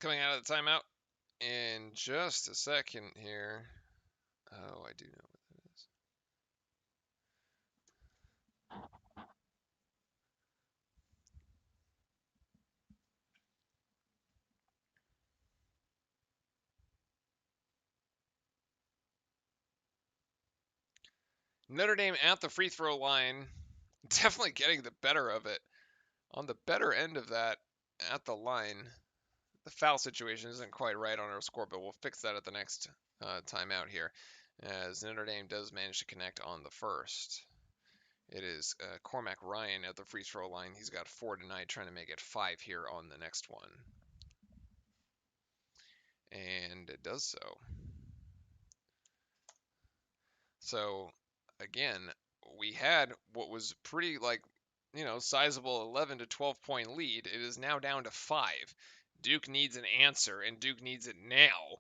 Coming out of the timeout in just a second here. Oh, I do know what that is. Notre Dame at the free throw line, definitely getting the better of it. On the better end of that, at the line, the foul situation isn't quite right on our score, but we'll fix that at the next timeout here, as Notre Dame does manage to connect on the first. It is Cormac Ryan at the free throw line. He's got 4 tonight, trying to make it 5 here on the next one. And it does so. So, again, we had what was pretty, sizable 11 to 12 point lead. It is now down to 5. Duke needs an answer, and Duke needs it now.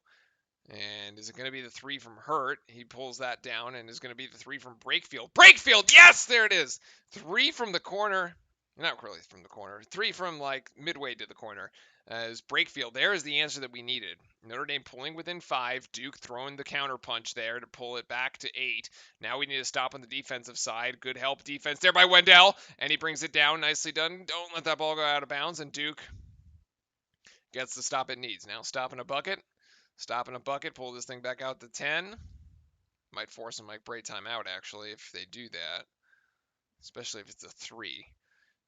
And is it going to be the 3 from Hurt? He pulls that down, and is going to be the 3 from Brakefield. Brakefield, yes, there it is. 3 from the corner. Not really from the corner. 3 from midway to the corner. As Brakefield, there is the answer that we needed. Notre Dame pulling within 5. Duke throwing the counter punch there to pull it back to 8. Now we need to stop on the defensive side. Good help defense there by Wendell. And he brings it down. Nicely done. Don't let that ball go out of bounds. And Duke gets the stop it needs. Now stop in a bucket. Stop in a bucket. Pull this thing back out to 10. Might force a Mike Bray timeout, actually, if they do that. Especially if it's a 3.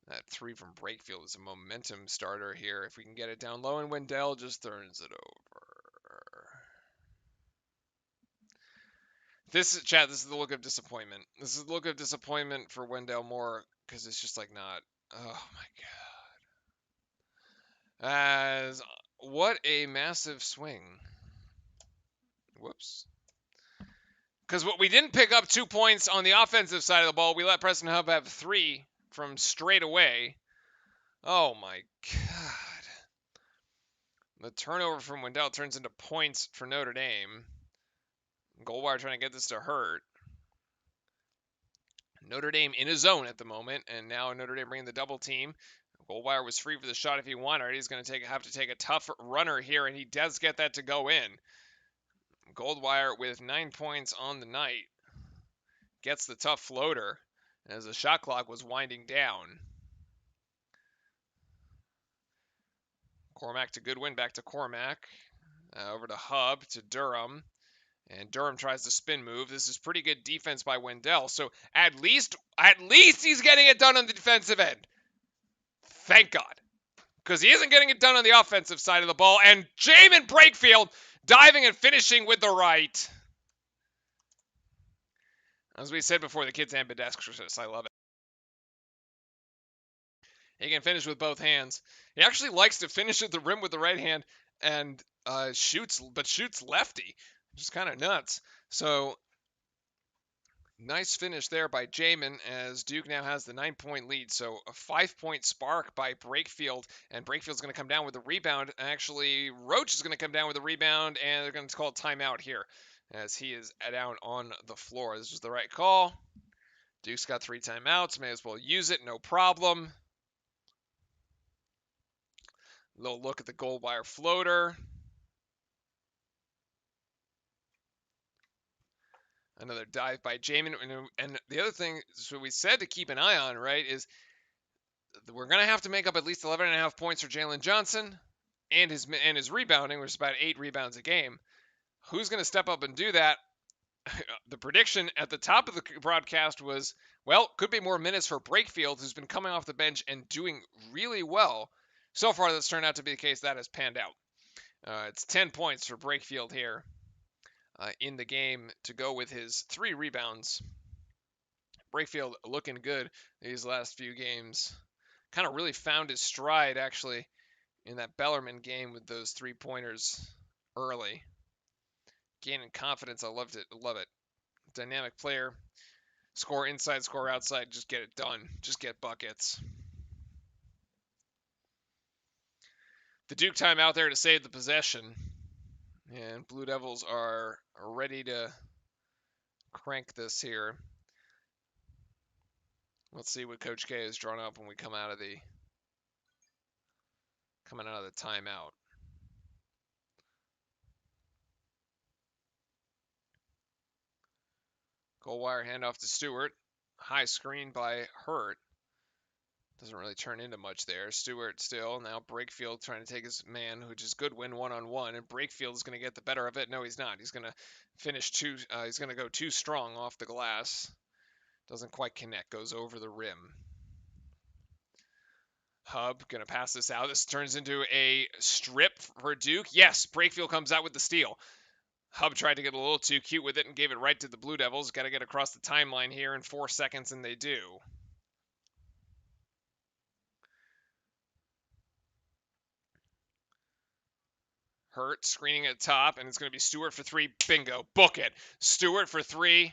That 3 from Brakefield is a momentum starter here. If we can get it down low, and Wendell just turns it over. This is the look of disappointment. This is the look of disappointment for Wendell Moore, because it's just not. Oh my god. As what a massive swing. Whoops. Because we didn't pick up 2 points on the offensive side of the ball. We let Preston Hub have 3 from straight away. Oh my god. The turnover from Wendell turns into points for Notre Dame. Goldwire trying to get this to Hurt. Notre Dame in his zone at the moment, and now Notre Dame bringing the double team. Goldwire was free for the shot if he wanted. He's going to have to take a tough runner here, and he does get that to go in. Goldwire with 9 points on the night gets the tough floater as the shot clock was winding down. Cormac to Goodwin, back to Cormac, over to Hub, to Durham, and Durham tries the spin move. This is pretty good defense by Wendell, so at least he's getting it done on the defensive end. Thank God, because he isn't getting it done on the offensive side of the ball, and Jamin Brakefield Diving and finishing with the right. As we said before, the kid's ambidextrous. I love it. He can finish with both hands. He actually likes to finish at the rim with the right hand and shoots lefty, which is kind of nuts. So nice finish there by Jamin as Duke now has the 9-point lead. So a 5-point spark by Brakefield, and Brakefield's going to come down with a rebound. Actually, Roach is going to come down with a rebound, and they're going to call a timeout here as he is down on the floor. This was the right call. Duke's got 3 timeouts. May as well use it. No problem. Little look at the gold wire floater. Another dive by Jamin. And the other thing, so we said to keep an eye on, right, is we're going to have to make up at least 11.5 points for Jalen Johnson and his rebounding, which is about 8 rebounds a game. Who's going to step up and do that? The prediction at the top of the broadcast was, well, could be more minutes for Brakefield, who's been coming off the bench and doing really well. So far, that's turned out to be the case. That has panned out. It's 10 points for Brakefield here in the game to go with his 3 rebounds. Brakefield looking good these last few games. Kind of really found his stride, actually, in that Bellarmine game with those 3-pointers early. Gaining confidence. I loved it. Love it. Dynamic player. Score inside, score outside. Just get it done. Just get buckets. The Duke timeout there to save the possession. And Blue Devils are ready to crank this here. Let's see what Coach K has drawn up when we come out of the timeout. Goal wire handoff to Stewart. High screen by Hurt. Doesn't really turn into much there. Stewart still. Now Brakefield trying to take his man, which is Goodwin one-on-one. And Brakefield is going to get the better of it. No, he's not. He's going to finish he's going to go too strong off the glass. Doesn't quite connect. Goes over the rim. Hub going to pass this out. This turns into a strip for Duke. Yes, Brakefield comes out with the steal. Hub tried to get a little too cute with it and gave it right to the Blue Devils. Got to get across the timeline here in 4 seconds, and they do. Hurt screening at top, and it's going to be Stewart for 3. Bingo. Book it. Stewart for 3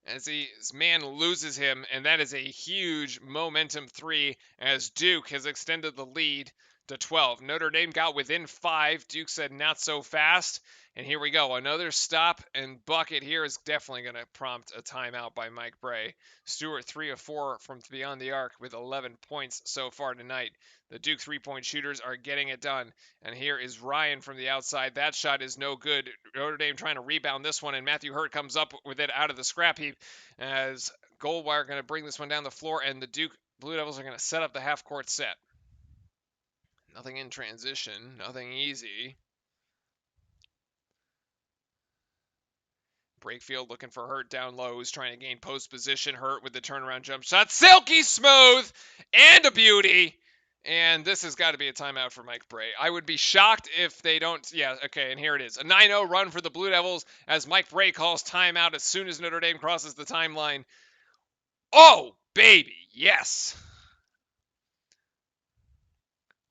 as his man loses him, and that is a huge momentum 3 as Duke has extended the lead to 12. Notre Dame got within 5. Duke said not so fast. And here we go. Another stop and bucket here is definitely going to prompt a timeout by Mike Bray. Stewart 3 of 4 from beyond the arc with 11 points so far tonight. The Duke 3-point shooters are getting it done. And here is Ryan from the outside. That shot is no good. Notre Dame trying to rebound this one, and Matthew Hurt comes up with it out of the scrap heap as Goldwire going to bring this one down the floor, and the Duke Blue Devils are going to set up the half-court set. Nothing in transition. Nothing easy. Brakefield looking for Hurt down low. He's trying to gain post position. Hurt with the turnaround jump shot. Silky smooth and a beauty. And this has got to be a timeout for Mike Bray. I would be shocked if they don't. Yeah, okay, and here it is. A 9-0 run for the Blue Devils as Mike Bray calls timeout as soon as Notre Dame crosses the timeline. Oh, baby, yes.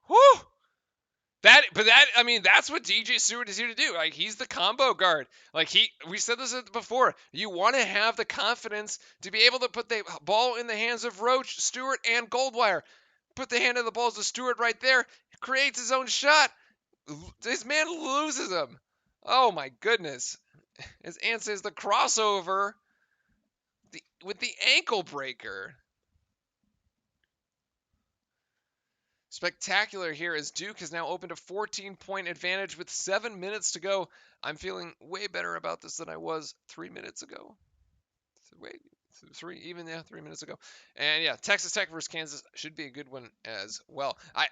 Whew. That's what DJ Stewart is here to do. Like, he's the combo guard. Like, we said this before. You want to have the confidence to be able to put the ball in the hands of Roach, Stewart, and Goldwire. Put the hand of the balls to Stewart right there. Creates his own shot. This man loses them. Oh my goodness. His answer is the crossover with the ankle breaker. Spectacular here as Duke has now opened a 14-point advantage with 7 minutes to go. I'm feeling way better about this than I was 3 minutes ago. Wait, 3 minutes ago. And yeah, Texas Tech versus Kansas should be a good one as well. I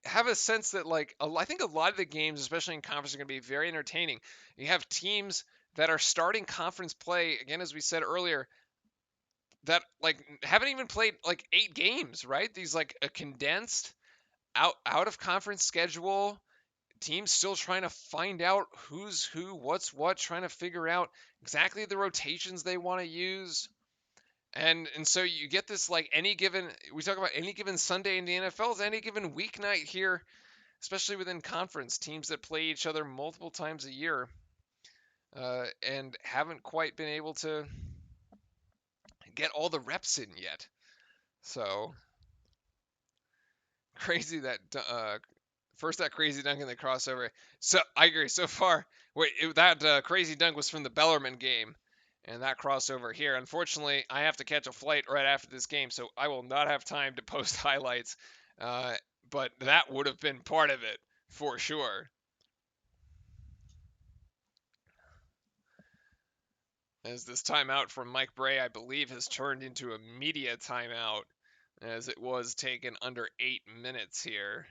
have a sense that, like, I think a lot of the games, especially in conference, are going to be very entertaining. You have teams that are starting conference play, again, as we said earlier, that like haven't even played like 8 games, right? These like a condensed out of conference schedule, teams still trying to find out who's who, what's what, trying to figure out exactly the rotations they want to use. And so you get this like we talk about any given Sunday in the NFL, is any given weeknight here, especially within conference teams that play each other multiple times a year, and haven't quite been able to get all the reps in yet. So crazy that first that crazy dunk in the crossover. So I agree. So far, that crazy dunk was from the Bellarmine game, and that crossover here. Unfortunately, I have to catch a flight right after this game, so I will not have time to post highlights. But that would have been part of it for sure. As this timeout from Mike Bray, I believe, has turned into a media timeout, as it was taken under 8 minutes here.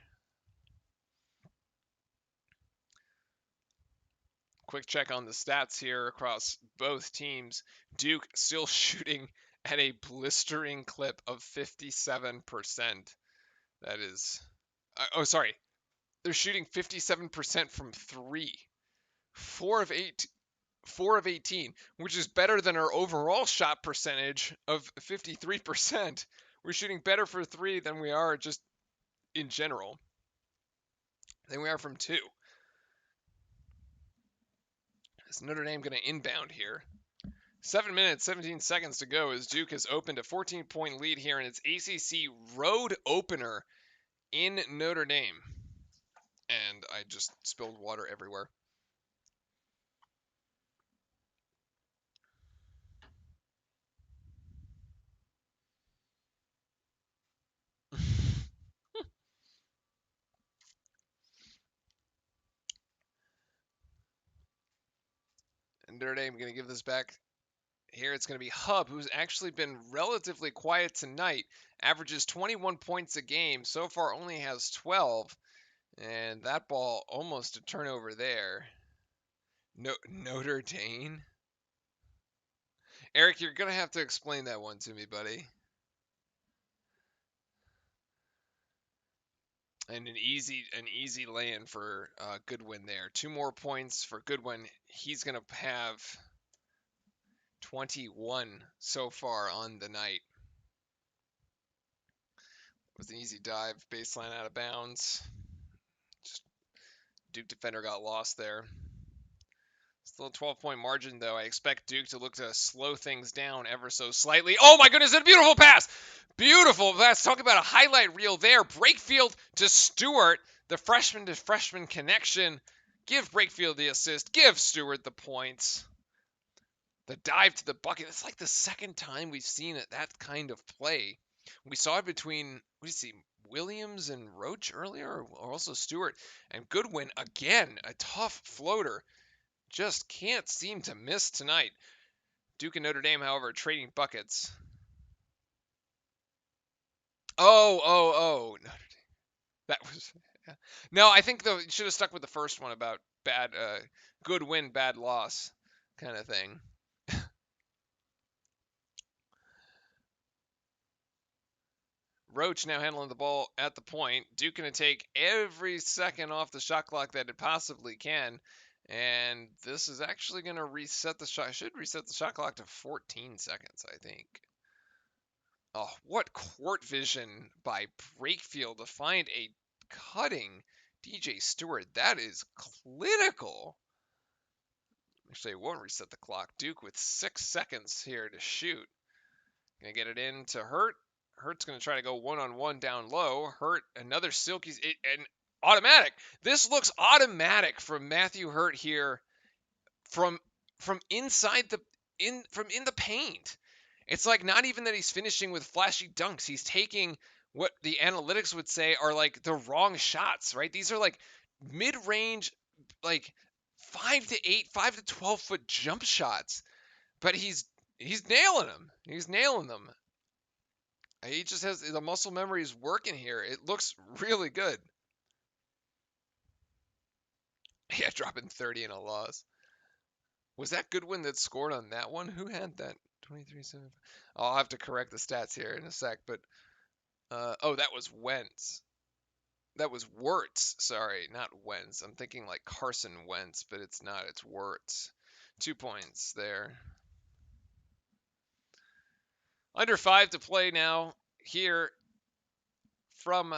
Quick check on the stats here across both teams. Duke still shooting at a blistering clip of 57%. That is, oh, sorry. They're shooting 57% from three. 4 of 18, which is better than our overall shot percentage of 53%. We're shooting better for three than we are just in general, than we are from two. Is Notre Dame going to inbound here? 7 minutes, 17 seconds to go as Duke has opened a 14-point lead here in its ACC road opener in Notre Dame. And I just spilled water everywhere. And Notre Dame going to give this back. Here it's going to be Hub, who's actually been relatively quiet tonight. Averages 21 points a game. So far only has 12. And that ball almost a turnover there. Notre Dame? Eric, you're going to have to explain that one to me, buddy. And an easy lay-in for Goodwin there. 2 more points for Goodwin. He's going to have 21 so far on the night. With an easy dive, baseline out of bounds. Just Duke defender got lost there. Still a 12-point margin, though. I expect Duke to look to slow things down ever so slightly. Oh, my goodness, a beautiful pass. Beautiful pass. Talk about a highlight reel there. Brakefield to Stewart. The freshman-to-freshman connection. Give Brakefield the assist. Give Stewart the points. The dive to the bucket. It's like the second time we've seen that kind of play. We saw it between, what do you see, Williams and Roach earlier, or also Stewart. And Goodwin, again, a tough floater. Just can't seem to miss tonight. Duke and Notre Dame, however, trading buckets. Oh. Notre Dame. That was... Yeah. No, I think, though, you should have stuck with the first one about good win, bad loss kind of thing. Roach now handling the ball at the point. Duke going to take every second off the shot clock that it possibly can. And this is actually going to reset the shot. Should reset the shot clock to 14 seconds, I think. Oh, what court vision by Brakefield to find a cutting DJ Stewart. That is clinical. Actually, it won't reset the clock. Duke with 6 seconds here to shoot. Gonna get it in to Hurt. Hurt's going to try to go one-on-one down low. Hurt, another silky, and automatic. This looks automatic from Matthew Hurt here from inside in the paint. It's like not even that he's finishing with flashy dunks. He's taking what the analytics would say are like the wrong shots, right? These are like mid-range, like 5 to 8, 5 to 12 foot jump shots. But he's nailing them. He's nailing them. He just has the muscle memory is working here. It looks really good. Yeah, dropping 30 in a loss. Was that Goodwin that scored on that one? Who had that? 23-7. I'll have to correct the stats here in a sec, but oh, that was Wentz. That was Wirtz. Sorry, not Wentz. I'm thinking like Carson Wentz, but it's not. It's Wirtz. 2 points there. Under 5 to play now here from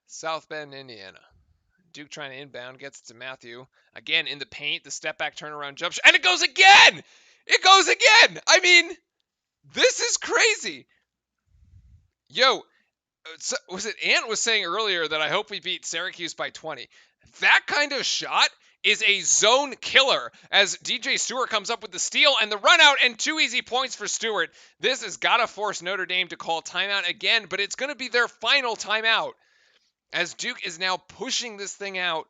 South Bend, Indiana. Duke trying to inbound, gets it to Matthew. Again in the paint, the step back turnaround jump shot, and it goes again! It goes again! I mean, this is crazy. Yo, was it Ant was saying earlier that I hope we beat Syracuse by 20. That kind of shot is a zone killer as DJ Stewart comes up with the steal and the run out and 2 easy points for Stewart. This has got to force Notre Dame to call timeout again, but it's going to be their final timeout as Duke is now pushing this thing out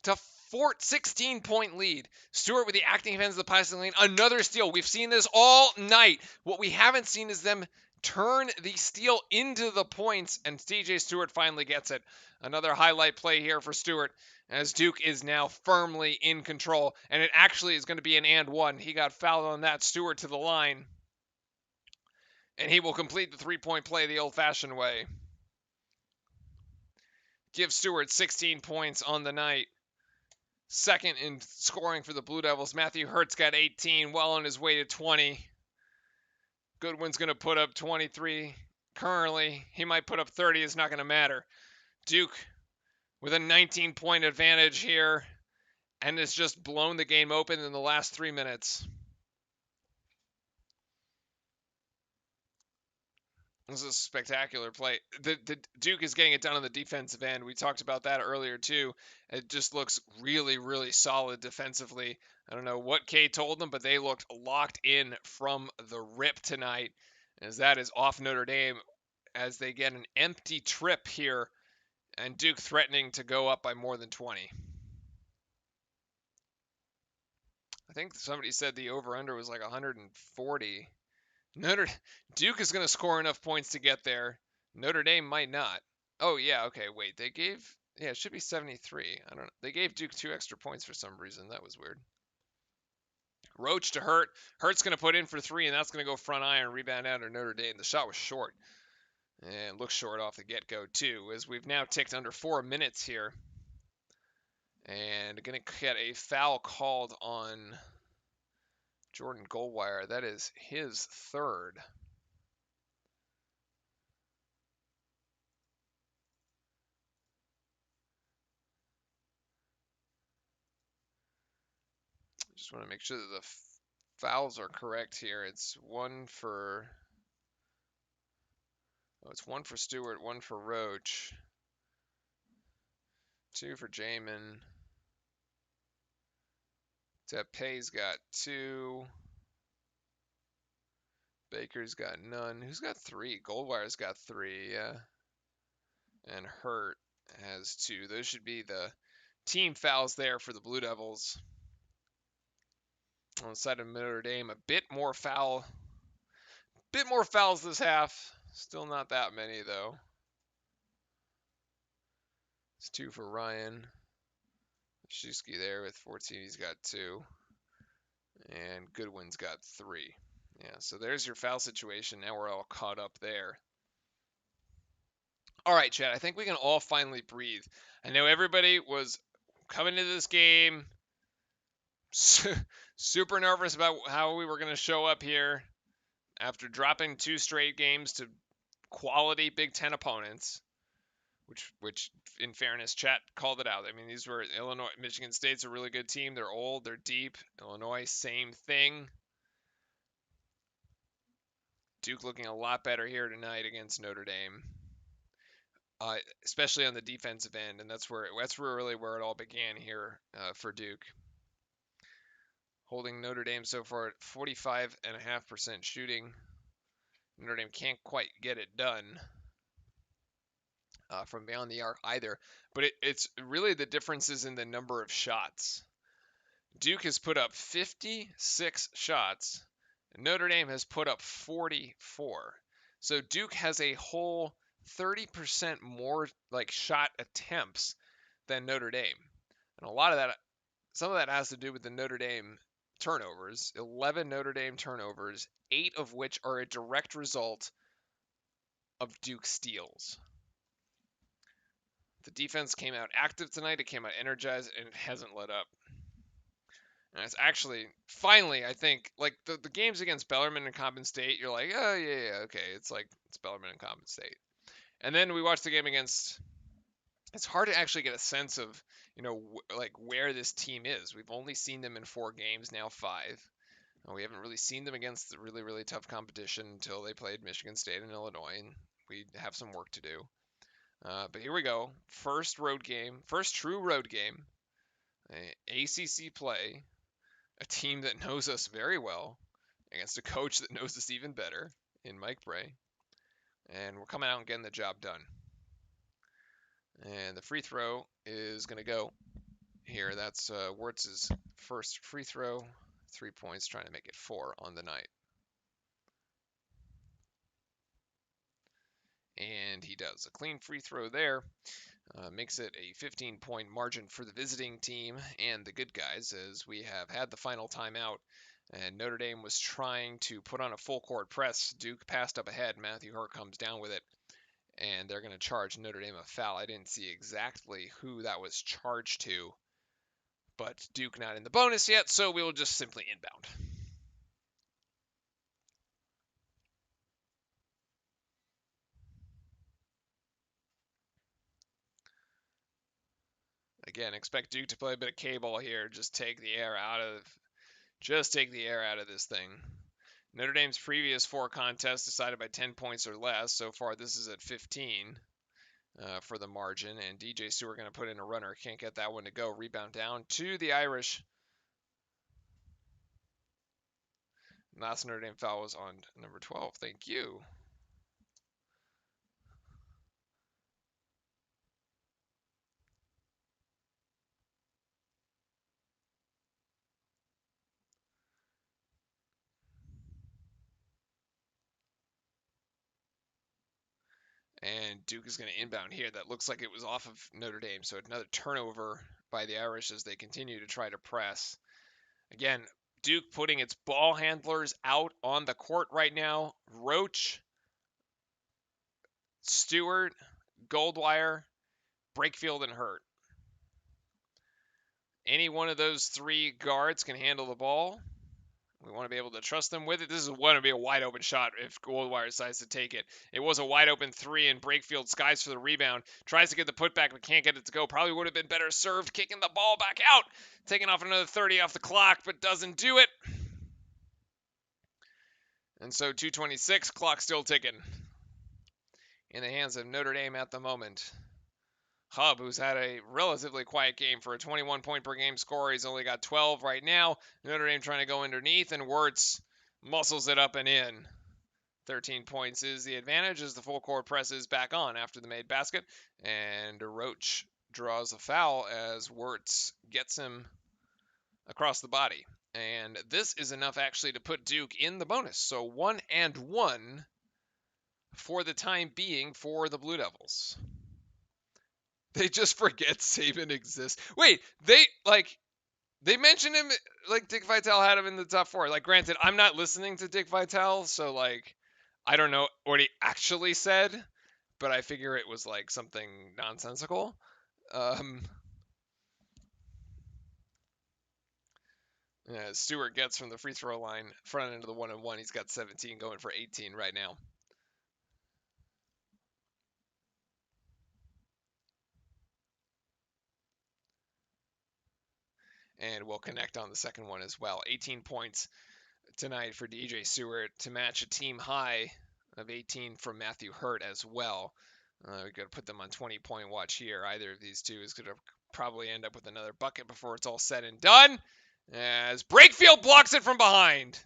to 16-point lead. Stewart with the acting defense of the passing lane. Another steal. We've seen this all night. What we haven't seen is them turn the steal into the points, and DJ Stewart finally gets it. Another highlight play here for Stewart as Duke is now firmly in control, and it actually is going to be an and one. He got fouled on that. Stewart to the line, and he will complete the three-point play the old-fashioned way. Give Stewart 16 points on the night. Second in scoring for the Blue Devils. Matthew Hurts got 18, well on his way to 20. Goodwin's going to put up 23 currently. He might put up 30. It's not going to matter. Duke with a 19-point advantage here, and it's just blown the game open in the last 3 minutes. This is a spectacular play. The Duke is getting it done on the defensive end. We talked about that earlier too. It just looks really, really solid defensively. I don't know what Kay told them, but they looked locked in from the rip tonight, as that is off Notre Dame as they get an empty trip here, and Duke threatening to go up by more than 20. I think somebody said the over-under was like 140. Duke is going to score enough points to get there. Notre Dame might not. Oh, yeah, okay, wait. It should be 73. I don't know. They gave Duke 2 extra points for some reason. That was weird. Roach to Hurt. Hurt's going to put in for 3, and that's going to go front iron, rebound out to Notre Dame. The shot was short. And looks short off the get-go, too, as we've now ticked under 4 minutes here. And going to get a foul called on Jordan Goldwire. That is his third. Just want to make sure that the fouls are correct here. It's one for Stewart, 1 for Roach, 2 for Jamin. Tepe's got 2. Baker's got none. Who's got 3? Goldwire's got 3, yeah. And Hurt has 2. Those should be the team fouls there for the Blue Devils. On the side of Notre Dame, a bit more fouls this half. Still not that many, though. It's 2 for Ryan. Shusky there with 14. He's got 2. And Goodwin's got 3. Yeah, so there's your foul situation. Now we're all caught up there. All right, Chad, I think we can all finally breathe. I know everybody was coming into this game super nervous about how we were going to show up here after dropping 2 straight games to quality Big Ten opponents, which in fairness, chat called it out. I mean, these were Illinois, Michigan State's a really good team. They're old, they're deep. Illinois, same thing. Duke looking a lot better here tonight against Notre Dame, especially on the defensive end, and that's really where it all began here for Duke. Holding Notre Dame so far at 45.5% shooting. Notre Dame can't quite get it done from beyond the arc either, but it's really the differences in the number of shots. Duke has put up 56 shots. Notre Dame has put up 44. So Duke has a whole 30% more shot attempts than Notre Dame. And some of that has to do with the Notre Dame turnovers. 11 Notre Dame turnovers, 8 of which are a direct result of Duke steals. The defense came out active tonight. It came out energized, and it hasn't let up. And it's actually, finally, I think, like the games against Bellarmine and Coppin State, you're like, oh, yeah, okay. It's like, it's Bellarmine and Coppin State. And then we watched the game against, it's hard to actually get a sense of, like where this team is. We've only seen them in 4 games, now 5. We haven't really seen them against the really, really tough competition until they played Michigan State and Illinois, and we have some work to do. But here we go. First true road game, ACC play, a team that knows us very well against a coach that knows us even better in Mike Bray. And we're coming out and getting the job done. And the free throw is going to go here. That's Wirtz's first free throw. 3 points, trying to make it 4 on the night. And he does a clean free throw there. Makes it a 15-point margin for the visiting team and the good guys, as we have had the final timeout. And Notre Dame was trying to put on a full court press. Duke passed up ahead. Matthew Hurt comes down with it. And they're going to charge Notre Dame a foul. I didn't see exactly who that was charged to. But Duke not in the bonus yet, so we will just simply inbound. Again, expect Duke to play a bit of K-ball here. Just take the air out of this thing. Notre Dame's previous 4 contests decided by 10 points or less. So far, this is at 15 for the margin. And DJ Stewart going to put in a runner. Can't get that one to go. Rebound down to the Irish. Last Notre Dame foul was on number 12. Thank you. And Duke is going to inbound here. That looks like it was off of Notre Dame. So another turnover by the Irish as they continue to try to press. Again, Duke putting its ball handlers out on the court right now. Roach, Stewart, Goldwire, Brakefield, and Hurt. Any one of those 3 guards can handle the ball. We want to be able to trust them with it. This is going to be a wide open shot if Goldwire decides to take it. It was a wide open 3, and Brakefield skies for the rebound. Tries to get the putback, but can't get it to go. Probably would have been better served kicking the ball back out. Taking off another 30 off the clock, but doesn't do it. And so 2:26, clock still ticking. In the hands of Notre Dame at the moment. Hub, who's had a relatively quiet game for a 21-point per game score. He's only got 12 right now. Notre Dame trying to go underneath, and Wirtz muscles it up and in. 13 points is the advantage as the full court press is back on after the made basket. And Roach draws a foul as Wirtz gets him across the body. And this is enough actually to put Duke in the bonus. So 1-1 for the time being for the Blue Devils. They just forget Saban exists. Wait, they mentioned him, like Dick Vitale had him in the top 4. Like, granted, I'm not listening to Dick Vitale, so like I don't know what he actually said, but I figure it was like something nonsensical. Yeah, Stewart gets from the free throw line, front end of the 1-on-1. He's got 17, going for 18 right now. And we'll connect on the second one as well. 18 points tonight for DJ Stewart to match a team high of 18 from Matthew Hurt as well. We got to put them on 20-point watch here. Either of these two is going to probably end up with another bucket before it's all said and done. As Brakefield blocks it from behind.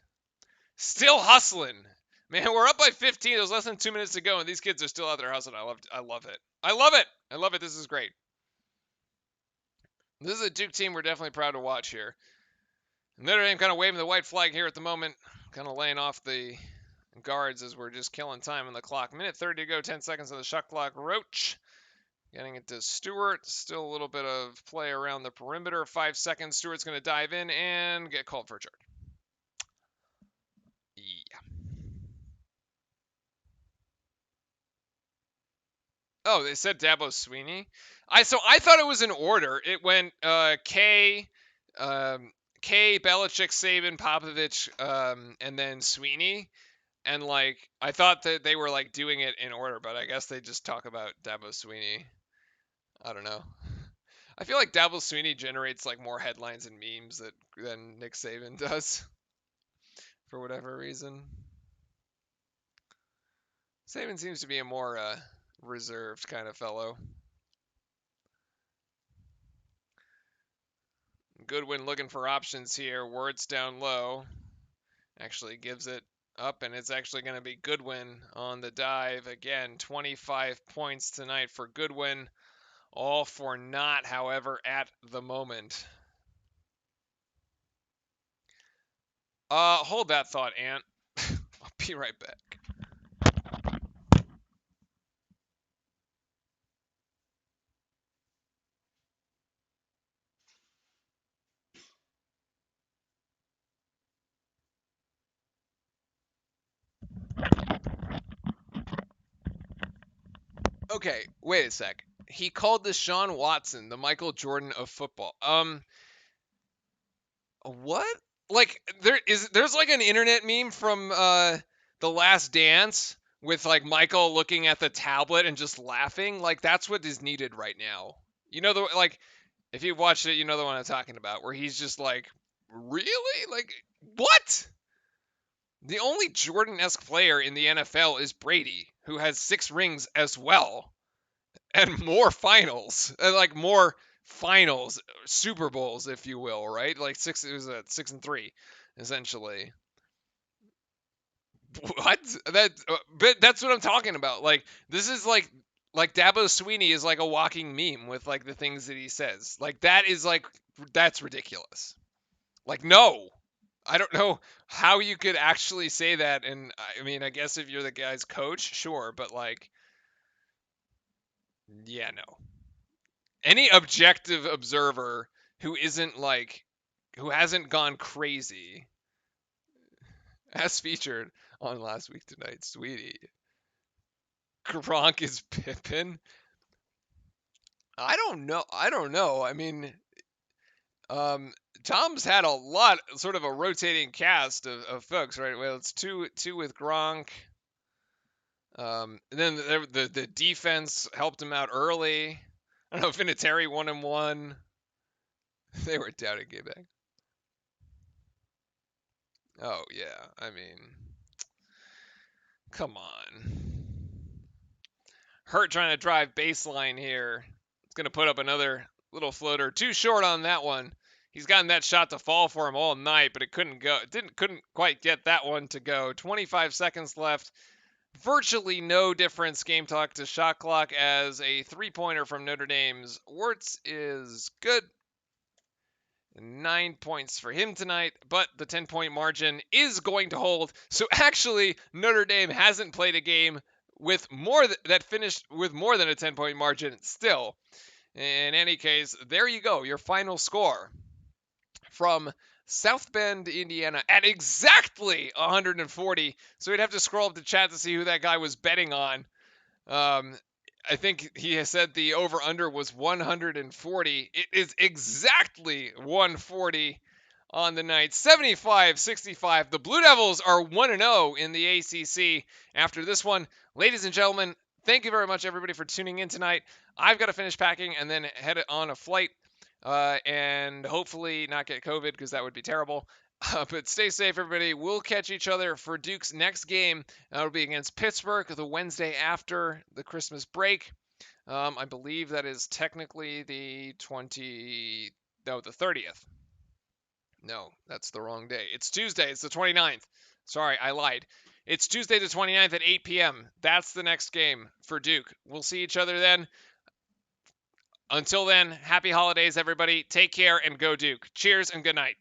Still hustling. Man, we're up by 15. There's less than 2 minutes to go, and these kids are still out there hustling. I love it. I love it. This is great. This is a Duke team we're definitely proud to watch here. Notre Dame kind of waving the white flag here at the moment, kind of laying off the guards as we're just killing time on the clock. Minute 30 to go, 10 seconds on the shot clock. Roach getting it to Stewart. Still a little bit of play around the perimeter. 5 seconds. Stewart's going to dive in and get called for a charge. Yeah. Oh, they said Dabo Sweeney. I thought it was in order. It went K, Belichick, Saban, Popovich, and then Sweeney. And like I thought that they were like doing it in order, but I guess they just talk about Dabo Sweeney. I don't know. I feel like Dabo Sweeney generates like more headlines and memes than Nick Saban does for whatever reason. Saban seems to be a more reserved kind of fellow. Goodwin looking for options here. Words down low. Actually gives it up, and it's actually going to be Goodwin on the dive. Again, 25 points tonight for Goodwin. All for naught, however, at the moment. Hold that thought, Ant. I'll be right back. Okay, wait a sec. He called Deshaun Watson the Michael Jordan of football. What? Like there's like an internet meme from The Last Dance with like Michael looking at the tablet and just laughing. Like that's what is needed right now. You know the like if you watched it, you know the one I'm talking about where he's just like, "Really? Like what?" The only Jordan-esque player in the NFL is Brady, who has 6 rings as well and more finals, and like more finals, Super Bowls, if you will, right? Like six, it was a 6-3, essentially. What? But that's what I'm talking about. Like this is like Dabo Sweeney is like a walking meme with like the things that he says. Like that is like that's ridiculous. Like no, I don't know how you could actually say that. And I mean, I guess if you're the guy's coach, sure, but like, yeah, no. Any objective observer who isn't like who hasn't gone crazy as featured on last week tonight, sweetie. Gronk is Pippin. I don't know. I don't know. I mean, um, Tom's had a lot, sort of a rotating cast of folks, right? Well, it's two with Gronk. And then the defense helped him out early. I don't know, Vinatieri 1-1. They were doubting game back. Oh yeah, I mean, come on. Hurt trying to drive baseline here. It's gonna put up another little floater. Too short on that one. He's gotten that shot to fall for him all night, but it couldn't go. Couldn't quite get that one to go. 25 seconds left. Virtually no difference game talk to shot clock as a 3-pointer from Notre Dame's Wirtz is good. 9 points for him tonight, but the 10-point margin is going to hold. So actually, Notre Dame hasn't played a game with that finished with more than a 10-point margin still. In any case, there you go, your final score from South Bend, Indiana at exactly 140. So we'd have to scroll up the chat to see who that guy was betting on. I think he has said the over-under was 140. It is exactly 140 on the night. 75-65. The Blue Devils are 1-0 in the ACC after this one. Ladies and gentlemen, thank you very much, everybody, for tuning in tonight. I've got to finish packing and then head on a flight and hopefully not get COVID because that would be terrible. But stay safe, everybody. We'll catch each other for Duke's next game. That'll be against Pittsburgh the Wednesday after the Christmas break. I believe that is technically the 30th. No, that's the wrong day. It's Tuesday. It's the 29th. Sorry, I lied. It's Tuesday the 29th at 8 p.m. That's the next game for Duke. We'll see each other then. Until then, happy holidays, everybody. Take care and go Duke. Cheers and good night.